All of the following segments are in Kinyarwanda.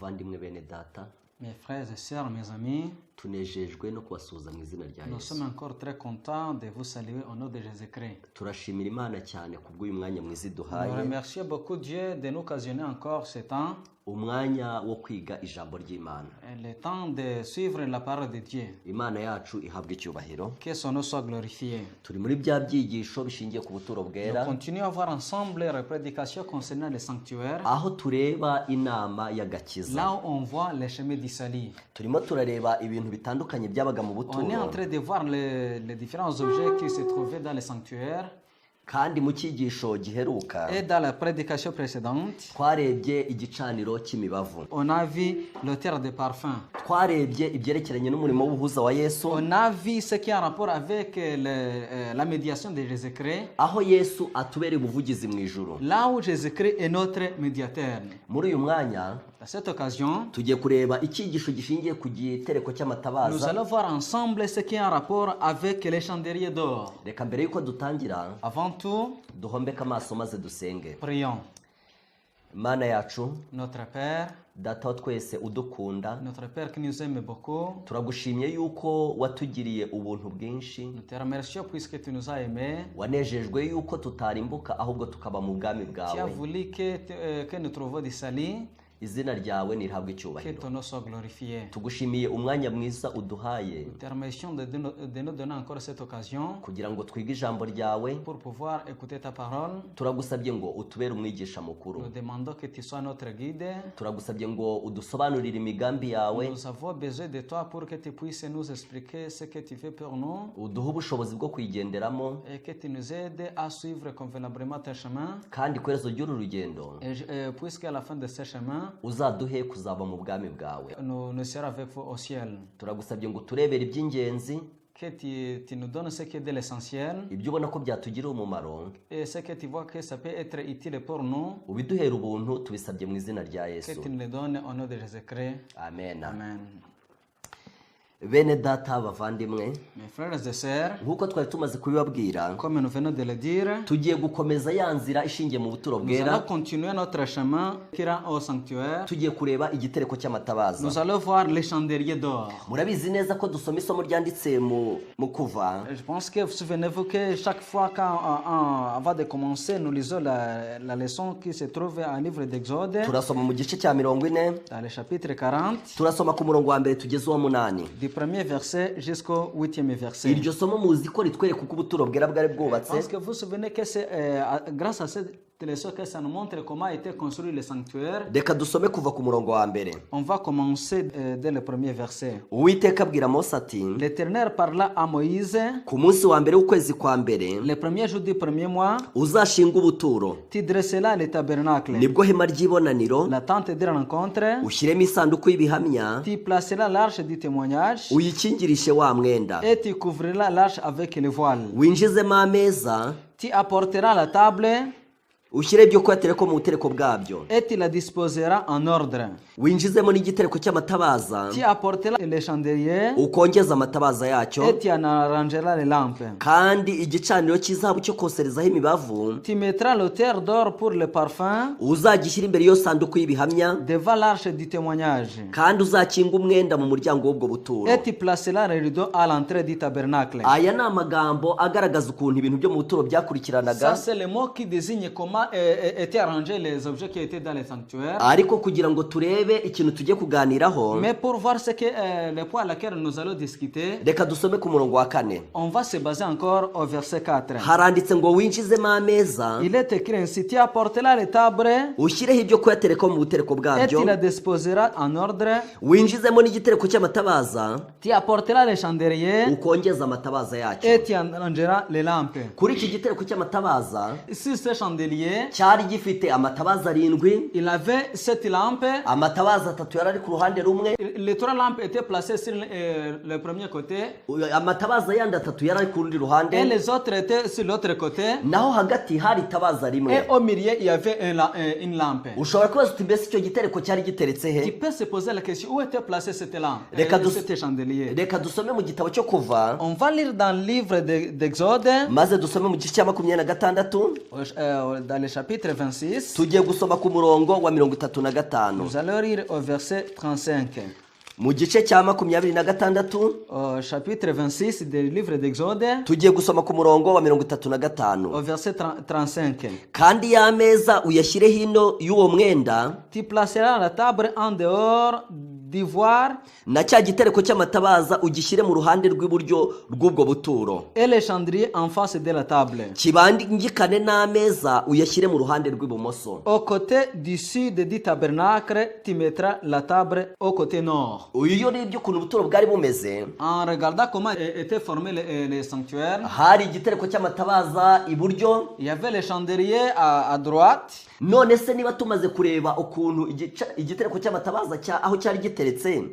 bavandimwe bene data, mes frères et sœurs, mes amis, tunejejwe no kubasuhuza mu izina rya nous Yesu. sommes encore très contents de vous saluer au nom de Jésus-Christ. Turashimira Imana cyane kubw'uyu mwanya mwiza Nous iduhaye, remercions beaucoup Dieu de nous occasionner encore ce temps, umwanya wo kwiga ijambo ry'Imana. le temps de suivre la parole de Dieu. Imana yacu ihabwe icyubahiro. Que son nom soit glorifié. Turi muri bya byigisho bishingiye ku buturo Nous bwera, continuons à voir ensemble la prédication concernant le sanctuaire, aho tureba inama y'agakiza. là où on voit les chemins du salut. Turimo turareba ibintu bitandukanye byabaga mu On est buturo, en train de voir les différents objets qui se trouvaient dans le sanctuaire. kandi mu cyigisho giheruka Et dans la prédication précédente, twarebye igicaniro cy'imibavu, on a vu l'auteur de parfum. twarebye ibyerekeranye n'umurimo w'ubuhuza wa Yesu, On a vu ce qui a un rapport avec la médiation de Jésus-Christ, aho Yesu atubereye umuvugizi mu ijuru. là où Jésus-Christ est notre médiateur. Muri uyu mwanya À cette occasion, tugiye kureba icyigisho gishingiye ku gitereko nous cy'amatabaza. allons voir ensemble ce qui a un rapport avec les chandeliers d'or. Reka mbere yuko dutangira Avant tout, duhombeke amaso maze dusenge. prions. Mana yacu, Notre Père, data wa twese udukunda, notre Père qui nous aime beaucoup, turagushimye yuko watugiriye ubuntu bwinshi, nous te remercions puisque tu nous as aimés. wanejejwe yuko tutarimbuka ahubwo tukaba mu bwami Tu as bwawe. voulu que nous trouvions du salut, Izina ryawe nirihabwe que icyubahiro. ton nom soit glorifié. Tugushimiye umwanya mwiza uduhaye Nous te remercions de nous donner encore cette occasion kugira ngo twige ijambo ryawe. pour pouvoir écouter ta parole. Turagusabye ngo utubere umwigisha mukuru. Nous demandons que tu sois notre guide. Turagusabye ngo udusobanurire imigambi yawe, Nous avons besoin de toi pour que tu puisses nous expliquer ce que tu fais pour nous uduhe ubushobozi bwo kuyigenderamo, et que tu nous aides à suivre convenablement tes chemins. kandi ku iherezo ry'uru rugendo Et puisqu'à la fin de ce chemin, uzaduhe kuzaba mu bwami bwawe. nous serons avec vous au ciel. Turagusabye ngo turebere iby'ingenzi, Que tu nous donnes ce qui est de l'essentiel ibyo ubona ko byatugirira umumaro, et ce que tu vois que ça peut être utile pour nous, ubiduhera ubuntu, tubisabye mu izina rya que Yesu. tu nous le donnes au nom de Jésus-Christ. Amen. Amen. Bene data bavandimwe, Mes frères et sœurs, nk'uko twari tumaze kubibabwira, comme nous venons de le dire, tugiye gukomeza ya nzira ishingiye mu buturo nous bwera. allons continuer notre chemin qui rend au sanctuaire. Tugiye kureba igitereko cy'amatabaza. Nous allons voir les chandeliers d'or. Murabizi neza ko dusoma isomo ryanditse mu kuva, Je pense que vous souvenez-vous que chaque fois avant de commencer, nous lisons la leçon qui se trouve dans le livre d'Exode, turasoma mu gice cya 40, dans le chapitre 40, turasoma ku murongo wa mbere tugeze uwa 8. du premier verset jusqu'au 8e verset. Iryo somo muzi ko ritwereka uko ubuturo bwera bwari bwubatse. Parce que vous vous souvenez que c'est grâce à cette leçon que ça nous montre comment a été construit le sanctuaire. Reka dusome kuva ku murongo wa mbere. On va commencer dès le premier verset. Uwiteka abwira Mose ati, L'Éternel parla à Moïse ku munsi wa mbere w'ukwezi kwa mbere le premier jour du premier mois. uzashinga ubuturo, Tu dresseras le tabernacle, nibwo hema ry'ibonaniro, la tente de rencontre. ushyiremo isanduku y'ibihamya, Tu placeras l'arche du témoignage uyikingirishe wa mwenda, et tu couvriras l'arche avec le voile. winjizemo ameza, Tu apporteras la table ushyire ibyo kwatereko mu butereko bwabyo, et tu la disposeras en ordre. winjizemo n'igitereko cy'amatabaza, Tu apporteras les chandeliers ukongeza amatabaza yacyo, et tu en arrangeras les lampes. kandi igicaniro cy'izahabu cyo koserezaho imibavu Tu mettras l'autel d'or pour le parfum uzagishyira imbere y'iyo sanduku y'ibihamya, devant l'arche du témoignage. kandi uzakinga umwenda mu muryango w'ubwo buturo. Et tu placeras le rideau à l'entrée du tabernacle. Aya ni amagambo agaragaza ukuntu ibintu byo mu buturo byakurikiranaga, Ça, c'est le mot qui désigne comment étaient arrangés les objets qui étaient dans les sanctuaires. ariko kugira ngo turebe ikintu tugiye kuganiraho, Mais pour voir ce que, le point à laquelle nous allons discuter, reka dusome ku murongo wa 4. on va se baser encore au verset 4. Haranditse ngo winjizemo ameza, Il est écrit ainsi: Tu apporteras les tables ushyireho ibyo kuyaterekaho mu butereko et bwabyo, tu la disposeras en ordre. winjizemo n'igitereko cy'amatabaza, Tu apporteras les chandeliers ukongeza amatabaza yacyo. et tu arrangeras les lampes. Kuri iki gitereko cy'amatabaza Sur ce chandelier, cyari gifite amatabaza 7, il avait 7 lampes. amatabaza 3 yari ari ku ruhande rumwe, Les 3 lampes étaient placées sur le premier côté amatabaza yandi 3 yari ari ku rundi et ruhande, les autres étaient sur l'autre côté. naho hagati hari itabaza rimwe. Et au milieu, il y avait une lampe. Ushobora kubaza uti mbese icyo gitereko cyari giteretse Tu he? peux se poser la question: où était placée cette lampe, cette chandelier? Reka dusome mu gitabo cyo kuva, On va lire dans le livre d'Exode, maze dusome mu gice cya 26, dans dans le chapitre 26, tugiye gusoma ku murongo wa 35. nous allons lire au verset 35. Mu gice cya 26 Au chapitre 26 du livre d'Exode, tugiye gusoma ku murongo wa 35. au verset 35. Kandi ya meza uyashyire hino y'uwo mwenda Tu placeras la table en dehors d'ivoire na cya gitereko cy'amatabaza ugishyire mu ruhande rw'iburyo rw'ubwo buturo, et les chandeliers en face de la table. kibangikane n'ameza uyashyire mu ruhande rw'ibumoso. Au côté du sud du tabernacle, tu mettras la table au côté nord. Iyo urebye ukuntu ubuturo bwari bumeze, En regardant comment étaient formés les sanctuaires, hari igitereko cy'amatabaza iburyo, il y avait les chandeliers à droite. none se niba tumaze kureba ukuntu igitereko cy'amatabaza aho cyari giteretse,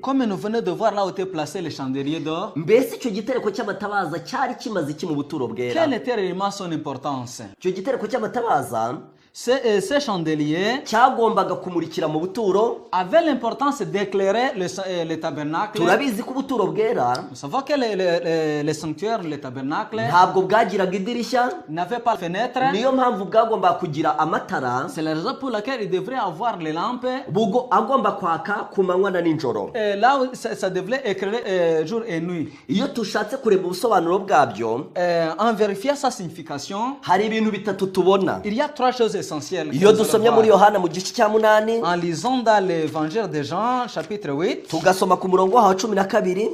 Comme nous venons de voir là où étaient placés les chandeliers d'or, mbese icyo gitereko cy'amatabaza cyari kimaze iki mu buturo bwera? quelle était réellement son importance? Icyo gitereko cy'amatabaza Ces chandeliers cyagombaga kumurikira mu buturo. avaient l'importance d'éclairer le tabernacle. Turabizi ko ubuturo bwera Nous savons que les sanctuaires, les tabernacles, ntabwo bwagiraga idirishya, n'avaient pas de fenêtre. niyo mpamvu bwagombaga kugira amatara C'est la raison pour laquelle ils devraient avoir les lampes. agomba kwaka ku manywa na nijoro. Là où ça devait éclairer jour et nuit. Iyo tushatse kureba ubusobanuro bwabyo, En vérifiant sa signification, hari ibintu bitatu tubona. il y a trois choses essentielles. que Iyo nous allons dusomye voir. muri Yohana mu gice cya 8 En lisant dans l'évangile de Jean, chapitre 8, tugasoma ku murongo wa 12,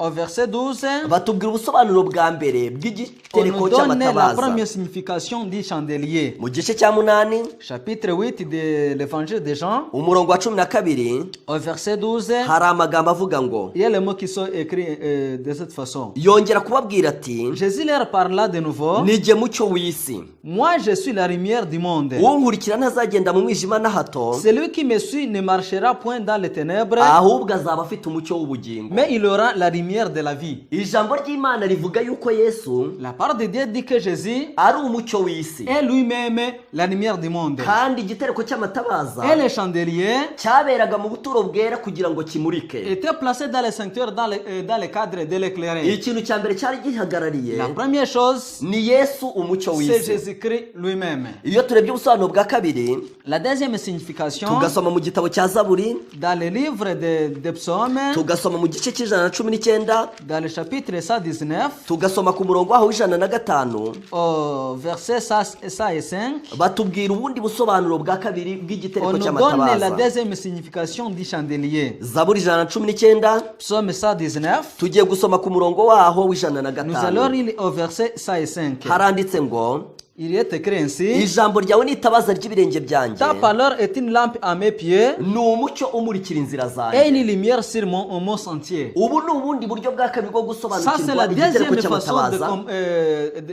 au verset 12, batubwira ubusobanuro bwa mbere on nous bw'igitereko donne la cy'amatabaza. première signification du chandelier. Mu gice cya 8 Chapitre 8 de l'évangile de Jean, umurongo wa 12 au verset 12, hari amagambo avuga ngo, il y a les mots qui sont écrits de cette façon. yongera kubabwira ati, Jésus leur parla de nouveau. ni jye mucyo w'isi, Moi, je suis la lumière du monde. unkurikira ntazagenda mu mwijima na hato, Celui qui me suit ne marchera point dans les ténèbres, ahubwo azaba afite umucyo w'ubugingo. mais il aura la lumière de la vie. Ijambo ry'Imana rivuga yuko Yesu La parole de Dieu dit que Jésus ari umucyo w'isi, est lui-même la lumière du monde. kandi igitereko cy'amatabaza Et les chandeliers cyaberaga mu buturo bwera kugira ngo kimurike. étaient placés dans les sanctuaires dans le cadre de l'éclairage. Ikintu cya mbere cyari gihagarariye La première chose, ni Yesu umucyo c'est w'isi. Jésus-Christ lui-même. Iyo turebye ubusobanuro bwa kabiri, La deuxième signification, tugasoma mu gitabo cya Zaburi, dans le livre des psaumes, tugasoma mu gice cy'119, dans le chapitre 119, tugasoma ku murongo waho w'105, au verset 105, batubwira ubundi busobanuro bwa kabiri on bw'igitereko nous donne la cy'amatabaza. deuxième signification du chandelier. Zaburi 119, Psaume 119, tugiye gusoma ku murongo waho nous allons w'105. lire au verset 105. Haranditse ngo, Il est écrit ainsi: ijambo ryawe ni itabaza ry'ibirenge byanjye, ta parole est une lampe à mes pieds ni umucyo umurikira inzira et zanjye. une lumière sur mon sentier. Ubu ni ubundi buryo bwa kabiri bwo Ça, c'est gusobanukirwa la igitereko deuxième façon cy'amatabaza,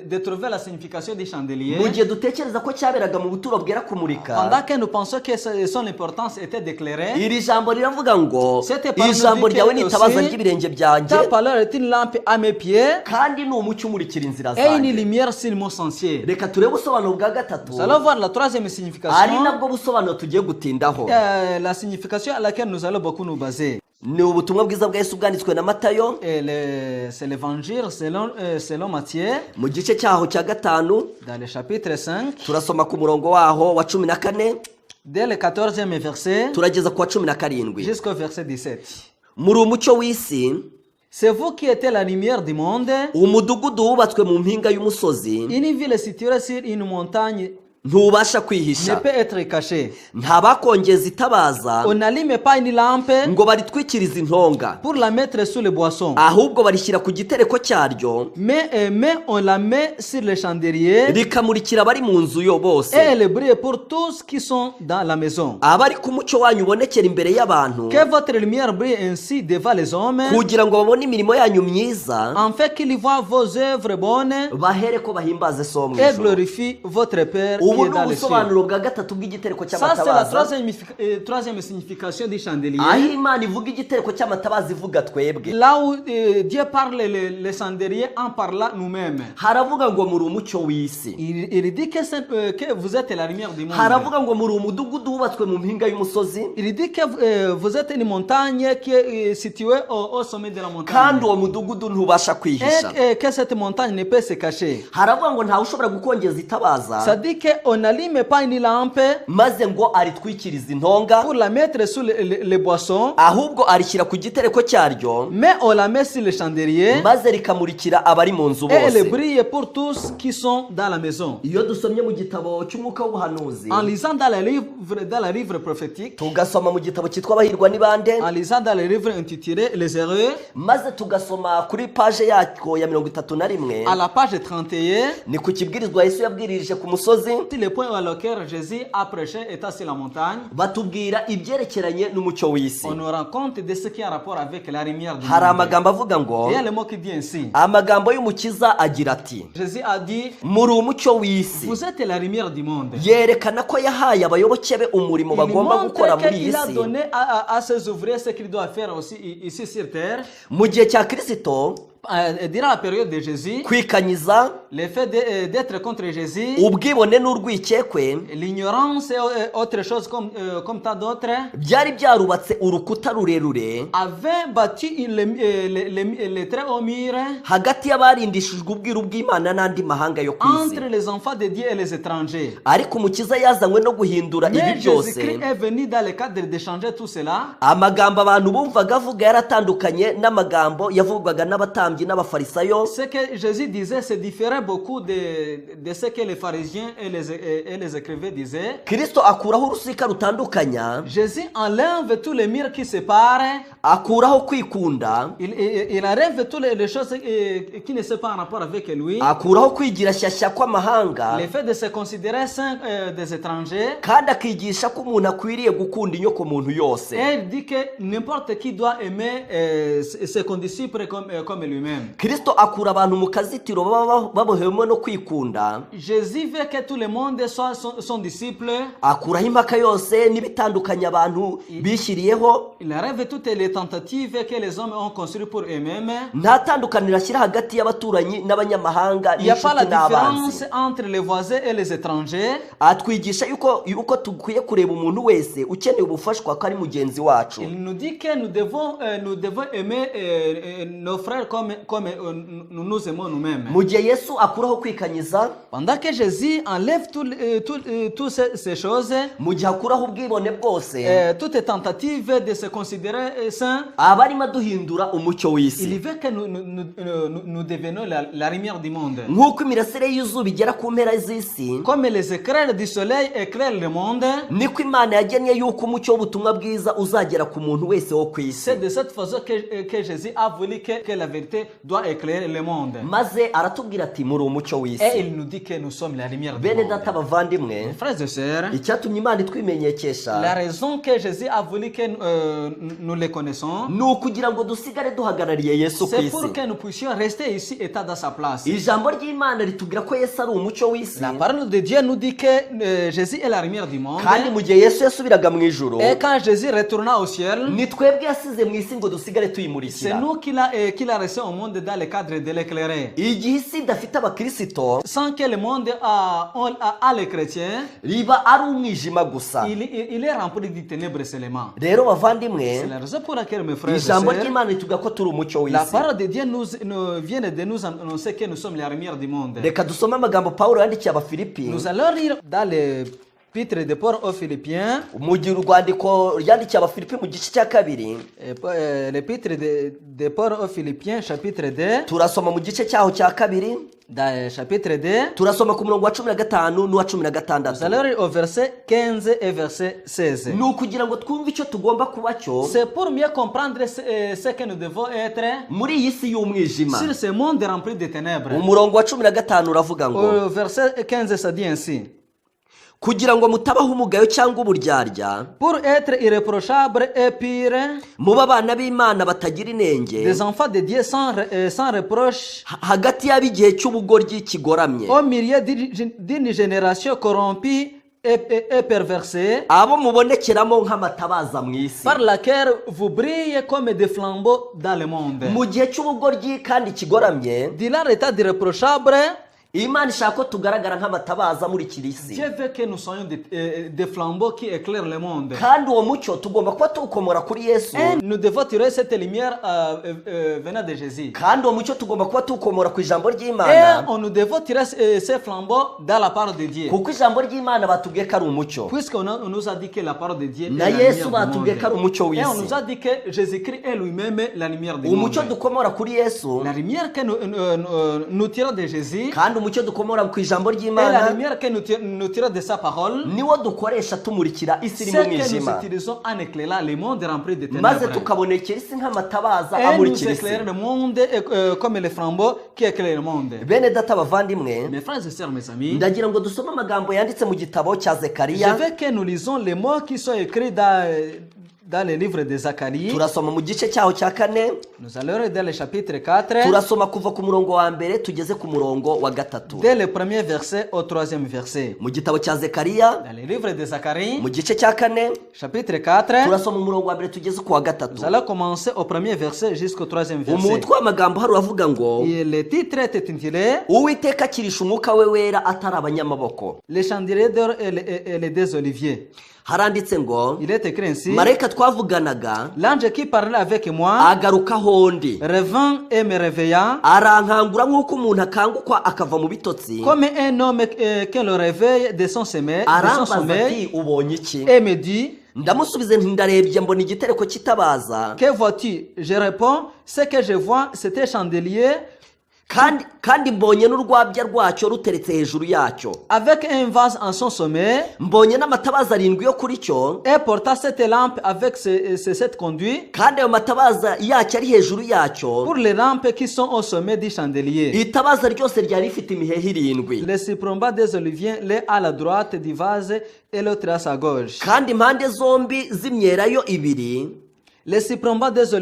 de trouver la signification du chandelier. mu gihe dutekereza ko cyaberaga mu buturo bwera kumurika. Pendant que nous pensons que son importance était d'éclairer, Iri jambo riravuga ngo, Cette parole ijambo nous dit ryawe ni que itabaza aussi, ry'ibirenge byanjye, ta parole est une lampe à mes pieds kandi ni umucyo umurikira inzira et une zanjye. lumière sur mon sentier. Reka turebe ubusobanuro bwa gatatu, Nous allons voir la troisième ari signification, nabwo busobanuro tugiye gutindaho. la signification à laquelle nous allons beaucoup nous baser. Ni ubutumwa bwiza bwa Yesu bwanditswe na Matayo, C'est l'évangile selon Matthieu, mu gice cyaho cya 5, dans le chapitre 5, turasoma ku murongo waho wa 14 dès le 14e verset turageza ku wa 17. jusqu'au verset 17. Muri umucyo w'isi, C'est vous qui êtes la lumière du monde. umudugudu wubatswe mu mpinga y'umusozi Une ville située sur une montagne ntubasha ne kwihisha, peut être cachée. nta bakongeza itabaza On n'allume pas une lampe ngo baritwikirize intonga, pour la mettre sous le boisson, ahubwo barishyira ku gitereko cyaryo, mais on la met sur le chandelier rikamurikira abari mu nzu yo bose. et elle brille pour tous qui sont dans la maison. Abari ku mucyo wanyu ubonekera imbere y'abantu, Que votre lumière brille ainsi devant les hommes, kugira ngo babone imirimo yanyu myiza, en fait qu'ils voient vos œuvres bonnes bahere ko bahimbaze so mu et ijuru. glorifient votre Père qui Ubu est ni dans les cieux. ubusobanuro bwa gatatu bw'igitereko Ça, c'est la cy'amatabaza, troisième signification du chandelier. aho Imana ivuga igitereko cy'amatabaza ivuga twebwe. Là où Dieu parle le chandelier en parlant nous-mêmes. Haravuga ngo muri umucyo w'isi, Il dit que vous êtes la lumière du monde. haravuga ngo muri umudugudu wubatswe mu mpinga y'umusozi, Il dit que vous êtes une montagne qui est située au sommet de la montagne. kandi uwo mudugudu ntubasha kwihisha. Et que cette montagne ne peut se cacher. Haravuga ngo ntawe ushobora gukongeza itabaza Ça dit on n'allume pas une lampe maze ngo aritwikiriza intonga, pour la mettre sous les boissons, ahubwo arishyira ku gitereko cyaryo, mais on la met sur le chandelier maze rikamurikira abari mu nzu et elle bose. brille pour tous qui sont dans la maison. Iyo dusomye mu gitabo cy'umwuka w'ubuhanuzi, En lisant dans le livre prophétique, tugasoma mu gitabo cyitwa Abahirwa ni bande, en lisant dans le livre intitulé Les Heureux, maze tugasoma kuri paje yako ya 31, à la page 31, ni ku kibwirizwa Yesu yabwirije ku musozi, c'est le point auquel Jésus a prêché étant sur la montagne. batubwira ibyerekeranye n'umucyo w'isi. On nous rend compte de ce qui a rapport avec la lumière du Hari monde. amagambo avuga ngo, Et il y a le mot qui dit ainsi. amagambo y'umukiza agira ati, Jésus a dit, muri umucyo w'isi. vous êtes la lumière du monde. Yerekana ko yahaye abayoboke be umurimo Il bagomba gukora montre muri iyi qu'il a si. donné à ses ouvriers ce qu'ils doivent faire aussi ici sur terre. Mu gihe cya Kristo, Durant la période de Jésus, kwikanyiza, le fait d'être contre Jésus, ubwibone n'urwikekwe l'ignorance et autre chose comme tant d'autres, byari byarubatse urukuta rurerure avait bâti les très hauts murs hagati y'abarindishijwe ubwiru bw'Imana n'andi mahanga yo ku isi. entre les enfants de Dieu et les étrangers. Ariko umukiza yazanywe no guhindura ibi Mais byose. Jésus-Christ est venu dans le cadre de changer tout cela. Amagambo abantu bumvaga avuga yaratandukanye n'amagambo yavugwaga n'abatambyi n'abafarisayo. Ce que Jésus disait, c'est différait beaucoup de ce que les pharisiens et les écrivains disaient. Kristo akuraho urusika rutandukanya, Jésus enlève tous les murs qui séparent. akuraho kwikunda, Il enlève toutes les choses qui ne sont pas en rapport avec lui. akuraho kwigira shyashya kw'amahanga, Le fait de se considérer saint des étrangers. kandi akigisha ko umuntu akwiriye gukunda inyoko muntu yose. Et il dit que n'importe qui doit aimer ses condisciples comme lui-même. Kristo akura abantu mu kazitiro baba babohewemo no kwikunda, Jésus veut que tout le monde soit son disciple. akuraho impaka yose n'ibitandukanya abantu bishyiriyeho. Il enlève toutes les tentatives que les hommes ont construites pour eux-mêmes. Nta tandukaniro ashyira hagati y'abaturanyi n'abanyamahanga Il n'y a pas la n'inshuti n'abanzi. différence entre les voisins et les étrangers. Atwigisha yuko tukwiye kureba umuntu wese ukeneye ubufashwa ko ari mugenzi wacu. Il nous dit que nous devons aimer nos frères comme nous aimons nous-mêmes. Mu gihe Yesu akuraho kwikanyiza, Pendant que Jésus enlève toutes ces choses, mu gihe akuraho ubwibone bwose, toutes les tentatives de se considérer saints, aba arimo aduhindura umucyo il w'isi. veut que nous devenions la lumière du monde. Nk'uko imirasire y'izuba igera ku mpera z'isi, Comme les éclairs du soleil éclairent le monde, niko Imana yagennye yuko umucyo w'ubutumwa bwiza uzagera ku muntu wese wo ku isi. c'est de cette façon que Jésus a voulu que la vérité doit éclairer le monde. Maze aratubwira ati muri umucyo Et w'isi. il nous dit que nous sommes la lumière du Bene monde. data bavandimwe, Frères et sœurs, icyatumye Imana itwimenyekesha la raison que Jésus a voulu que nous le connaissons, ni ukugira ngo dusigare duhagarariye Yesu ku c'est isi. pour que nous puissions rester ici état dans sa place. Ijambo ry'Imana ritubwira ko Yesu ari umucyo w'isi, La parole de Dieu nous dit que Jésus est la lumière du monde. kandi mu gihe Yesu yasubiraga mu ijuru, Et quand Jésus retourna au ciel, ni twebwe yasize mu isi ngo dusigare c'est tuyimurikira. nous qu'il a reçu au monde dans le cadre de l'éclairer. Igihe isi idafite abakristo, Sans que le monde a les chrétiens, riba ari umwijima gusa. il est rempli de ténèbres seulement. Rero C'est bavandimwe, la raison pour laquelle, mes frères et ijambo sœurs, ry'Imana ritubwira ko turi umucyo la w'isi. parole de Dieu vient de nous annoncer que nous sommes la lumière du monde. Reka dusome amagambo Pawulo yandikiye Abafilipi, Nous allons lire dans l'épître de Paul aux Philippiens, mu gihe urwandiko ryandikiye Abafilipi mu gice cya kabiri, l'épître de Paul aux Philippiens, chapitre 2, turasoma mu gice cyaho cya kabiri, dans chapitre 2, turasoma ku murongo wa 15 n'uwa nous 16. allons lire au verset 15 et verset 16. Ni ukugira ngo twumve icyo tugomba kuba cyo C'est pour mieux comprendre ce que nous devons être muri iyi si y'umwijima. sur ce monde rempli de ténèbres. Umurongo wa 15 uravuga ngo, Au verset 15, ça dit ainsi. kugira ngo mutabaho umugayo cyangwa uburyarya, Pour être irréprochable et pur, mube abana b'Imana batagira inenge, des enfants de Dieu sans reproche, hagati y'ab'igihe cy'ubugoryi kigoramye, au milieu d'une génération corrompue et perversée, abo mubonekeramo nk'amatabaza mu isi. par laquelle vous brillez comme des flambeaux dans le monde. Mu gihe cy'ubugoryi kandi kigoramye, Durant l'état irréprochable, imana ishaka ko tugaragara nk'amatabaza amurikira isi. Dieu veut que nous soyons des flambeaux qui éclairent le monde. kandi uwo mucyo tugomba kuba tuwukomora kuri Yesu. Et nous devons tirer cette lumière venant de Jésus. kandi uwo mucyo tugomba kuba tuwukomora ku ijambo Et ry'Imana. nous devons tirer ces flambeaux dans la parole de Dieu. kuko ijambo ry'Imana batubwiye ko ari umucyo. Puisqu'on nous a dit que la parole de Dieu est na la Yesu lumière du batubwiye ko ari monde. umucyo Et on w'isi. nous a dit que Jésus-Christ est lui-même la lumière du monde. umucyo dukomora kuri Yesu La lumière que nous tirons de Jésus kandi umucyo dukomora ku ijambo et la ry'Imana lumière que nous tirons de sa parole, niwo dukoresha tumurikira isi iri c'est mu que nous mwijima, utilisons en éclairant le monde rempli de maze ténèbres. tukabonekera isi nk'amatabaza Et nous amurikira isi. éclairons le monde comme les flambeaux qui éclairent le monde. bene data bavandimwe, Mes frères et sœurs, mes amis, ndagira ngo dusome amagambo yanditse mu gitabo cya je Zekariya. veux que nous lisons les mots qui sont écrits dans le livre de Zacharie. turasoma mu gice cyaho cya 4, Nous allons lire dans le chapitre 4, turasoma kuva ku murongo wa mbere tugeze ku murongo wa 3. dès le premier verset au troisième verset. mu gitabo cya Zekariya Dans le livre de Zacharie, mu gice cya 4, chapitre 4, turasoma umurongo wa mbere tugeze ku wa nous 3. allons commencer au premier verset jusqu'au troisième verset. umutwe w'amagambo hari uravuga ngo Et le titre est intitulé uwiteka akirisha umwuka we wera atari abanyamaboko. Les chandeliers d'or et les deux oliviers. haranditse ngo Il est écrit ainsi: marayika twavuganaga l'ange qui parlait avec moi agaruka hondi, revint et me réveilla, arankangura nk'uko umuntu akangukwa akava mu bitotsi, comme un homme que le réveille de son sommeil, arambaza ati ubonye iki? et me dit: ndamusubize nti ndarebye mbona igitereko kitabaza, que vois-tu? Je réponds: ce que je vois, c'est un chandelier kandi mbonye n'urwabya rwacyo ruteretse hejuru yacyo, avec un vase en son sommet, mbonye n'amatabaza 7 yo kuri cyo, et portant cette lampe avec ces 7 conduits, kandi ayo matabaza yacyo ari hejuru yacyo. pour les lampes qui sont au sommet du chandelier. itabaza ryose ryari rifite imihehe 7, Le cyprombat des oliviers, l'un à la droite du vase et l'autre à sa gauche. kandi impande zombi z'imyelayo 2, Le cyprombat des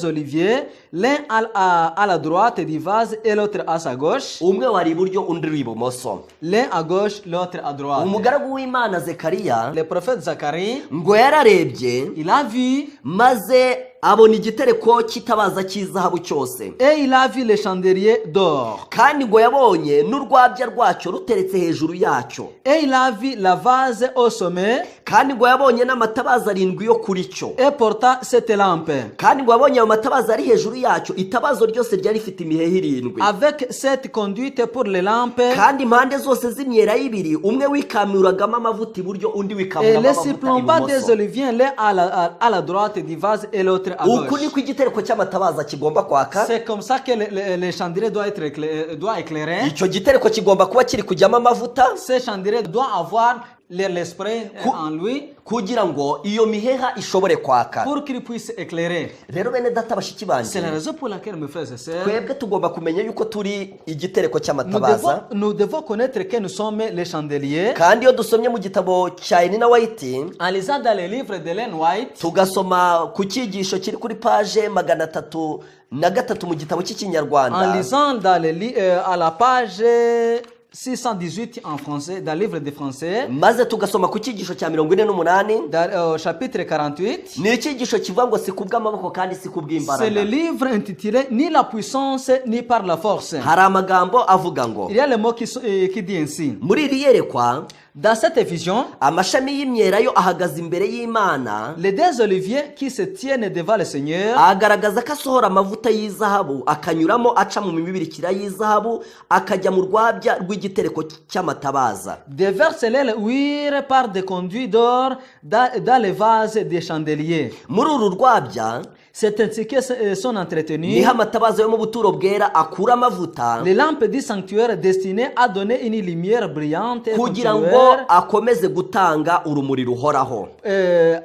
oliviers, l'un à la droite du vase et l'autre à sa gauche. umwe wari iburyo undi uri ibumoso. L'un à gauche, l'autre à droite. umugaragu w'Imana Zekariya Le prophète Zacharie, ngo yararebye il a vu maze abona igitereko cy'itabaza cy'izahabu cyose, et il a vu le chandelier d'or. kandi ngo yabonye n'urwabya rwacyo ruteretse hejuru yacyo, Et il a vu la vase au sommet kandi ngo yabonye n'amatabaza 7 yo kuri cyo, et portant cette lampe. kandi ngo yabonye ayo matabaza ari hejuru yacyo. itabazo ryose ryari rifite imihehe 7, Avec cette conduite pour les lampes. kandi impande zose z'imyera 2, umwe wikamuragamo amavuta iburyo undi Et wikamuramo le amavuta cyprombat des ibumoso. oliviers, l'un à la droite du vase et l'autre à uku gauche. niko igitereko cy'amatabaza kigomba kwaka. C'est comme ça que le chandelier doit éclairer. icyo gitereko kigomba kuba kiri kujyamo amavuta Ce chandelier doit avoir l'esprit en lui kugira ngo iyo miheha ishobore kwaka. pour qu'il puisse éclairer. rero bene data bashiki C'est la banjye, raison pour laquelle, mes frères et sœurs, twebwe tugomba kumenya yuko turi igitereko cy'amatabaza. nous devons connaître que nous sommes les chandeliers. kandi iyo dusomye mu gitabo cya Elina White, En lisant dans les livres d'Ellen White, tugasoma ku cyigisho kiri kuri paje 303 mu gitabo en cy'ikinyarwanda, lisant dans à la page 618 en français, dans le livre de français, maze tugasoma ku cyigisho cya 48, au chapitre 48, ni icyigisho kivuga ngo si kubw'amaboko kandi si c'est le kubw'imbaraga. livre intitulé Ni la puissance ni par la force. hari amagambo avuga ngo Il y a le mot qui dit ainsi: muri iri yerekwa dans cette vision, amashami y'imyera yo ahagaze imbere y'Imana, les deux oliviers qui se tiennent devant le Seigneur agaragaza ko asohora amavuta y'izahabu akanyuramo aca mu mibirikira y'izahabu akajya mu rwabya rw'igitereko cy'amatabaza, déversent leur huile par des conduits d'or dans les vases des chandeliers. muri uru rwabya C'est ainsi que sont entretenus niho amatabaza yo mu buturo bwera akura amavuta les lampes du sanctuaire destinées à donner une lumière brillante et kugira ngo continuelle, akomeze gutanga urumuri ruhoraho,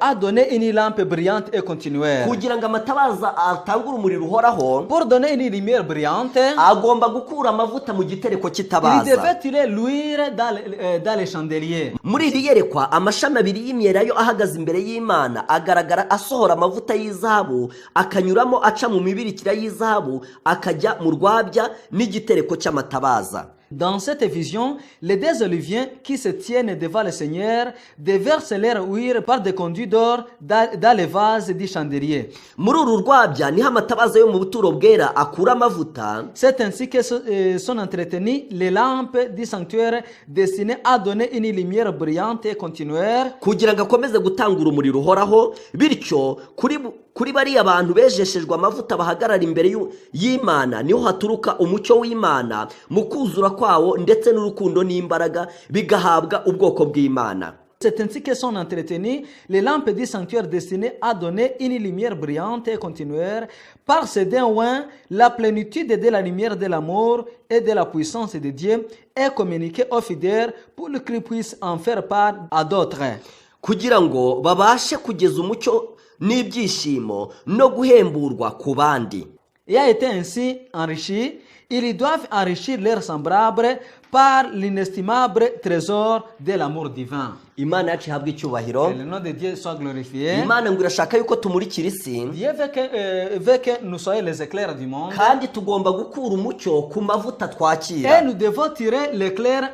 à donner une lampe brillante et continuelle. kugira ngo amatabaza atange urumuri ruhoraho Pour donner une lumière brillante, agomba gukura amavuta mu gitereko il cy'itabaza. devait tirer l'huile dans les chandeliers. muri iri yerekwa amashami 2 y'imyera yo ahagaze imbere y'Imana agaragara asohora amavuta y'izahabu akanyuramo aca mu mibirikira y'izahabu akajya mu rwabya n'igitereko cy'amatabaza. Dans cette vision, les deux Oliviens qui se tiennent devant le Seigneur déversent leur huile par des conduits d'or dans les vases du chandelier. muri uru rwabya niho amatabaza yo mu buturo bwera akura amavuta. C'est ainsi que sont entretenues les lampes du sanctuaire destinées à donner une lumière brillante et continuelle. kugira ngo akomeze gutanga urumuri ruhoraho, bityo kuri bariya bantu bejeshejwe amavuta bahagarara imbere y'Imana niho haturuka umucyo w'Imana mu kuzura kwawo ndetse n'urukundo n'imbaraga bigahabwa ubwoko bw'Imana. C'est ainsi que sont entretenues les lampes du sanctuaire destinées à donner une lumière brillante et continuelle par ces deux oins, la plénitude de la lumière de l'amour et de la puissance de Dieu est communiquée aux fidèles pour qu'ils puissent en faire part à d'autres. kugira ngo babashe kugeza umucyo n'ibyishimo no guhemburwa ku bandi. Et a été ainsi enrichi, ils doivent enrichir leurs semblables par l'inestimable trésor de l'amour divin. Imana yacu ihabwa icyubahiro. Que le nom de Dieu soit glorifié. Imana ngo irashaka yuko tumurikira isi, Dieu veut que nous soyons les éclairs du monde. kandi tugomba gukura umucyo ku mavuta Et twakira. nous devons tirer l'éclair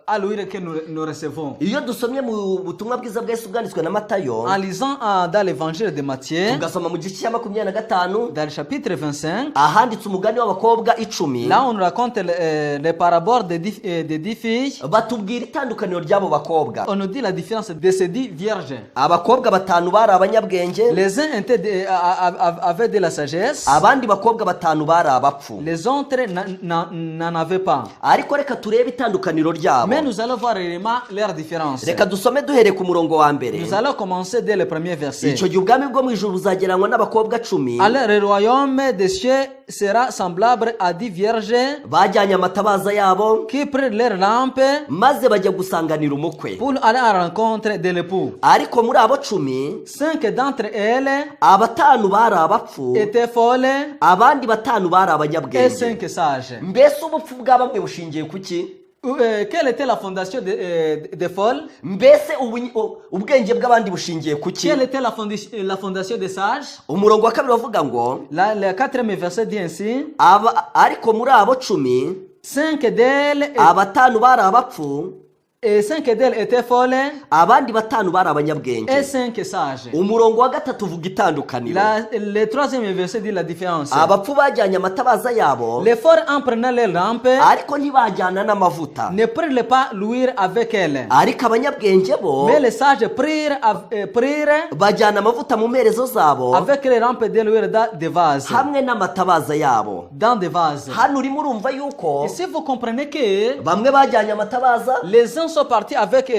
à l'huile que nous recevons. Iyo dusomye mu butumwa bwiza bwa Yesu bwanditswe na Matayo, En lisant dans l'évangile de Matthieu, tugasoma mu gice cya 25, dans le chapitre 25, ahanditse umugani w'abakobwa 10, là on raconte les paraboles des 10 filles. batubwira itandukaniro ry'abo bakobwa. On nous dit la différence de ces 10 vierges. Abakobwa batanu bari abanyabwenge, Les uns avaient de la sagesse, abandi bakobwa batanu bari abapfu. les autres n'en avaient pas. Ariko reka turebe itandukaniro ryabo. Mais nous allons voir réellement leur différence. Reka dusome duhereye ku murongo wa mbere. Nous allons commencer dès le premier verset. Icyo gihe ubwami bwo mu ijuru buzagereranywa n'abakobwa 10 Alors le royaume des cieux sera semblable à 10 vierges bajyanye amatabaza yabo qui prennent leurs lampes maze bajya gusanganira umukwe. pour aller à la rencontre de l'époux. Ariko muri abo 10 5 d'entre elles abatanu bari abapfu, étaient folles abandi batanu bari et abanyabwenge. 5 sages. Mbese ubupfu bwa bamwe bushingiye ku ki? Quelle était la fondation des folles? Mbese ubwenge bw'abandi bushingiye ku ki? Quelle était la fondation des sages? Umurongo wa kabiri wavuga ngo Le quatrième verset dit ainsi: ariko muri abo 10 5 d'elles abatanu bari abapfu, et 5 d'elles étaient folles abandi batanu bari et abanyabwenge. 5 sages. Umurongo wa gatatu uvuga itandukaniro. Le troisième verset dit la différence. Abapfu bajyanye amatabaza yabo, Les folles en prenant les lampes ariko ntibajyana n'amavuta. ne prirent pas l'huile avec elles. Ariko abanyabwenge bo Mais les sages prirent bajyana amavuta mu mperezo zabo avec les lampes de l'huile dans des vases. hamwe n'amatabaza yabo. Dans des vases. Hano urimo urumva yuko Et si vous comprenez que bamwe bajyanye amatabaza les uns sont partis avec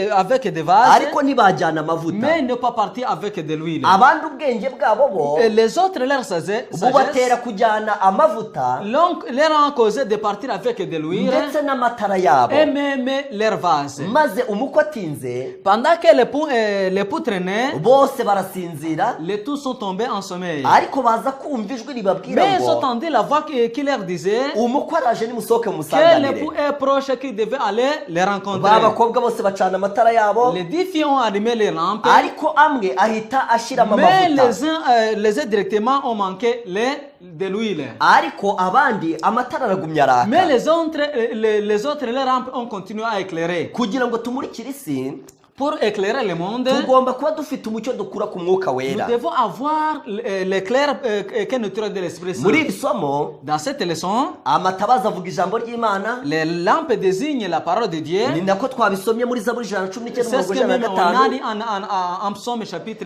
des vases, ariko ntibajyana amavuta. mais ne pas partis avec de l'huile. Abandi ubwenge bwabo bo Et les autres, leur sagesse, bubatera kujyana amavuta leur ont causé de partir avec de l'huile ndetse n'amatara yabo. et même leurs vases. Maze umukwe atinze Pendant que l'époux traînait, bose barasinzira, les tous sont tombés en sommeil. ariko baza kumva ijwi ribabwira Mais ils ngo entendaient la voix qui leur disait umukwe araje nimusohoke que musanganire. l'époux est proche, qu'ils devaient aller les rencontrer. Ba bakobwa bose bacana amatara yabo, Les 10 filles ont allumé les lampes, ariko amwe ahita ashiramo mais amavuta, les uns directement ont manqué de l'huile. ariko abandi amatara aragumya araka. Mais les autres, les lampes ont continué à éclairer. Kugira ngo tumurikire isi Pour éclairer le monde, tugomba kuba dufite umucyo dukura ku mwuka nous wera. devons avoir l'éclair que nous tirons de l'Esprit Saint. Muri iri somo Dans cette leçon, amatabaza avuga ijambo ry'Imana, les lampes désignent la parole de Dieu. ni nako twabisomye muri Zaburi 119 C'est ce que même on a 115. dit en Psaume chapitre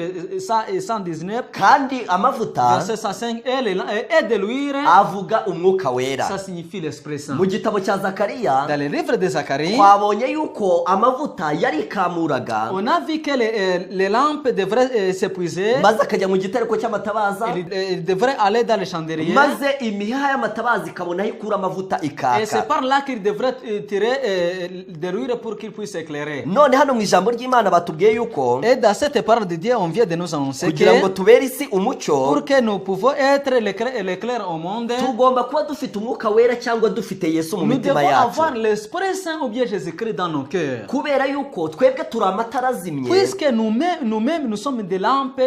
119, Kandi amavuta verset 105, et de l'huile, avuga umwuka wera. ça signifie l'Esprit Saint. Mu gitabo cya Zakariya Dans le livre de Zacharie, twabonye yuko amavuta yarikamuraga on a vu que les lampes devraient s'épuiser. maze akajya mu gitereko cy'amatabaza, Ils devraient aller dans les chandeliers. maze imiha y'amatabaza ikabona aho ikura amavuta Et c'est ikaka. par là qu'ils devraient tirer de l'huile pour qu'ils puissent éclairer. None hano mu ijambo ry'Imana batubwiye yuko Et dans cette parole de Dieu, on vient de nous annoncer kugira ngo que tubere isi umucyo pour que nous pouvons être l'éclair au monde, tugomba kuba dufite umwuka wera cyangwa dufite Yesu mu nous devons mitima yacu. avoir l'Esprit Saint ou bien Jésus-Christ dans nos cœurs. Kubera yuko twebwe turi turi amatara azimye puisque nous-mêmes nous sommes des lampes,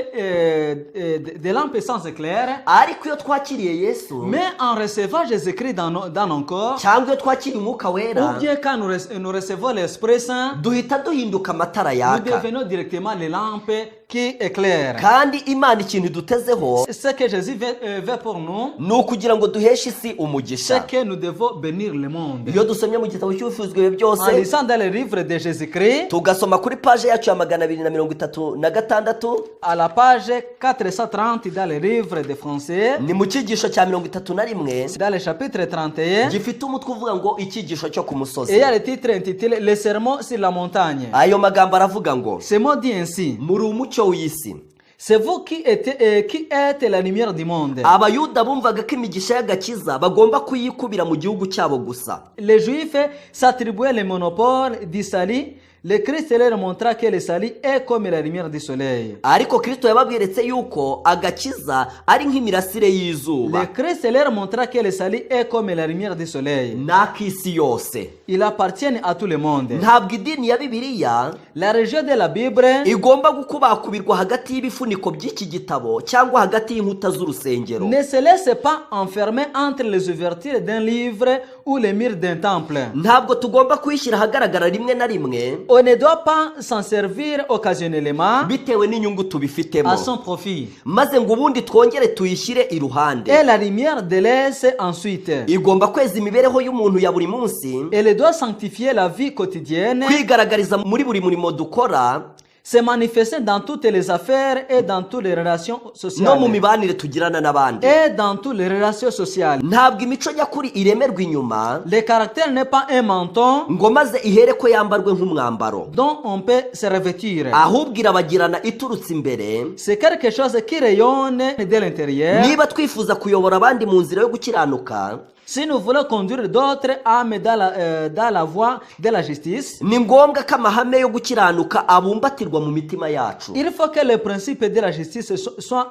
des lampes sans éclair, ariko iyo twakiriye yesu mais en recevant Jésus-Christ dans nos corps, cyangwa iyo twakiriye umwuka wera ou bien quand nous recevons l'Esprit Saint, duhita duhinduka amatara nous yaka devenons directement les lampes qui éclairent. kandi imana ikintu idutezeho Ce que Jésus veut pour nous, ni ukugira ngo duheshe isi c'est umugisha. que nous devons bénir le monde. Iyo dusomye mu gitabo cy'ubufuzwe En byose lisant dans le livre de Jésus-Christ, tugasoma kuri paje yacu ya 236 à la page 430 dans le livre de français, ni mu cyigisho cya 31 dans le chapitre 31, gifite umutwe uvuga ngo icyigisho cyo ku et il musozi. y a le titre intitulé Le sermon sur la montagne. Ayo magambo aravuga ngo Ce mot dit ainsi: muri umucyo w'isi. c'est vous qui êtes la lumière du monde. Abayuda bumvaga ko imigisha y'agakiza bagomba kuyikubira mu gihugu cyabo gusa. Les Juifs s'attribuaient le monopole du salut. Le Christ leur montra que le salut est comme la lumière du soleil. Ariko Kristo yababwiretse yuko agakiza ari nk'imirasire y'izuba Le Christ leur montra que le salut est comme la lumière du soleil. n'ak'isi yose. Il appartient à tout le monde. Ntabwo idini ya Bibiliya La région de la Bible igomba gukubakubirwa hagati y'ibifuniko by'iki gitabo cyangwa hagati y'inkuta z'urusengero. ne se laisse pas enfermer entre les ouvertures d'un livre ou les murs d'un temple. Ntabwo tugomba kuyishyira ahagaragara rimwe na rimwe On ne doit pas s'en servir occasionnellement bitewe n'inyungu tubifitemo, à son profit. maze ngo ubundi twongere tuyishyire iruhande. Et la lumière délaisse ensuite. Igomba kweza imibereho y'umuntu ya buri munsi, Elle doit sanctifier la vie quotidienne, kwigaragariza muri buri murimo dukora se manifester dans toutes les affaires et dans toutes les relations no mu sociales. mibanire tugirana n'abandi. Et dans toutes les relations sociales. Ntabwo imico nyakuri iremerwa inyuma Le caractère n'est pas un menton ngo maze ihere ko yambarwe nk'umwambaro, dont on peut se revêtir. ahubwo irabagirana iturutse imbere. C'est quelque chose qui rayonne de l'intérieur. Niba twifuza kuyobora abandi mu nzira yo gukiranuka, Si nous voulons conduire d'autres âmes dans la voie de la justice, ni ngombwa ko amahame yo gukiranuka abumbatirwa mu mitima yacu. il faut que les principes de la justice soient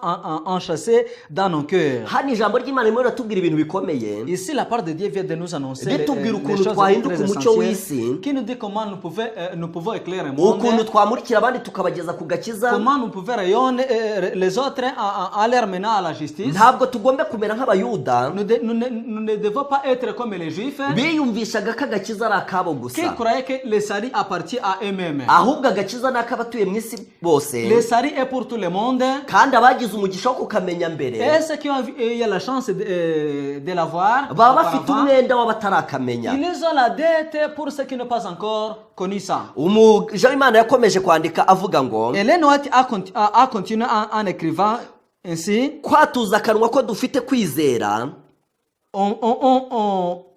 enchâssés dans nos cœurs. Hano ijambo ry'Imana ririmo riratubwira ibintu bikomeye Ici, la part de Dieu vient de nous annoncer ritubwira les ukuntu choses twahinduka très umucyo essentielles w'isi, qui nous dit comment nous pouvons éclairer le monde, ukuntu twamurikira abandi tukabageza ku gakiza. comment nous pouvons rayonner les autres en les menant à la justice. Ntabwo tugomba kumera nk'abayuda Nous ne devons pas être comme les Juifs biyumvishaga ko agakiza ari akabo qui gusa, croyaient que le salut appartient à eux-mêmes. ahubwo agakiza ni ak'abatuye mu isi bose, Le salut est pour tout le monde. kandi abagize umugisha wo kukamenya mbere Et ceux qui ont eu la chance de l'avoir, baba bafite auparavant, umwenda w'abatarakamenya. ils ont la dette pour ceux qui n'ont pas encore connu ça. Umuja w'Imana yakomeje kwandika avuga ngo Ellen White a continué en écrivant ainsi: kwatuza akanwa ko dufite kwizera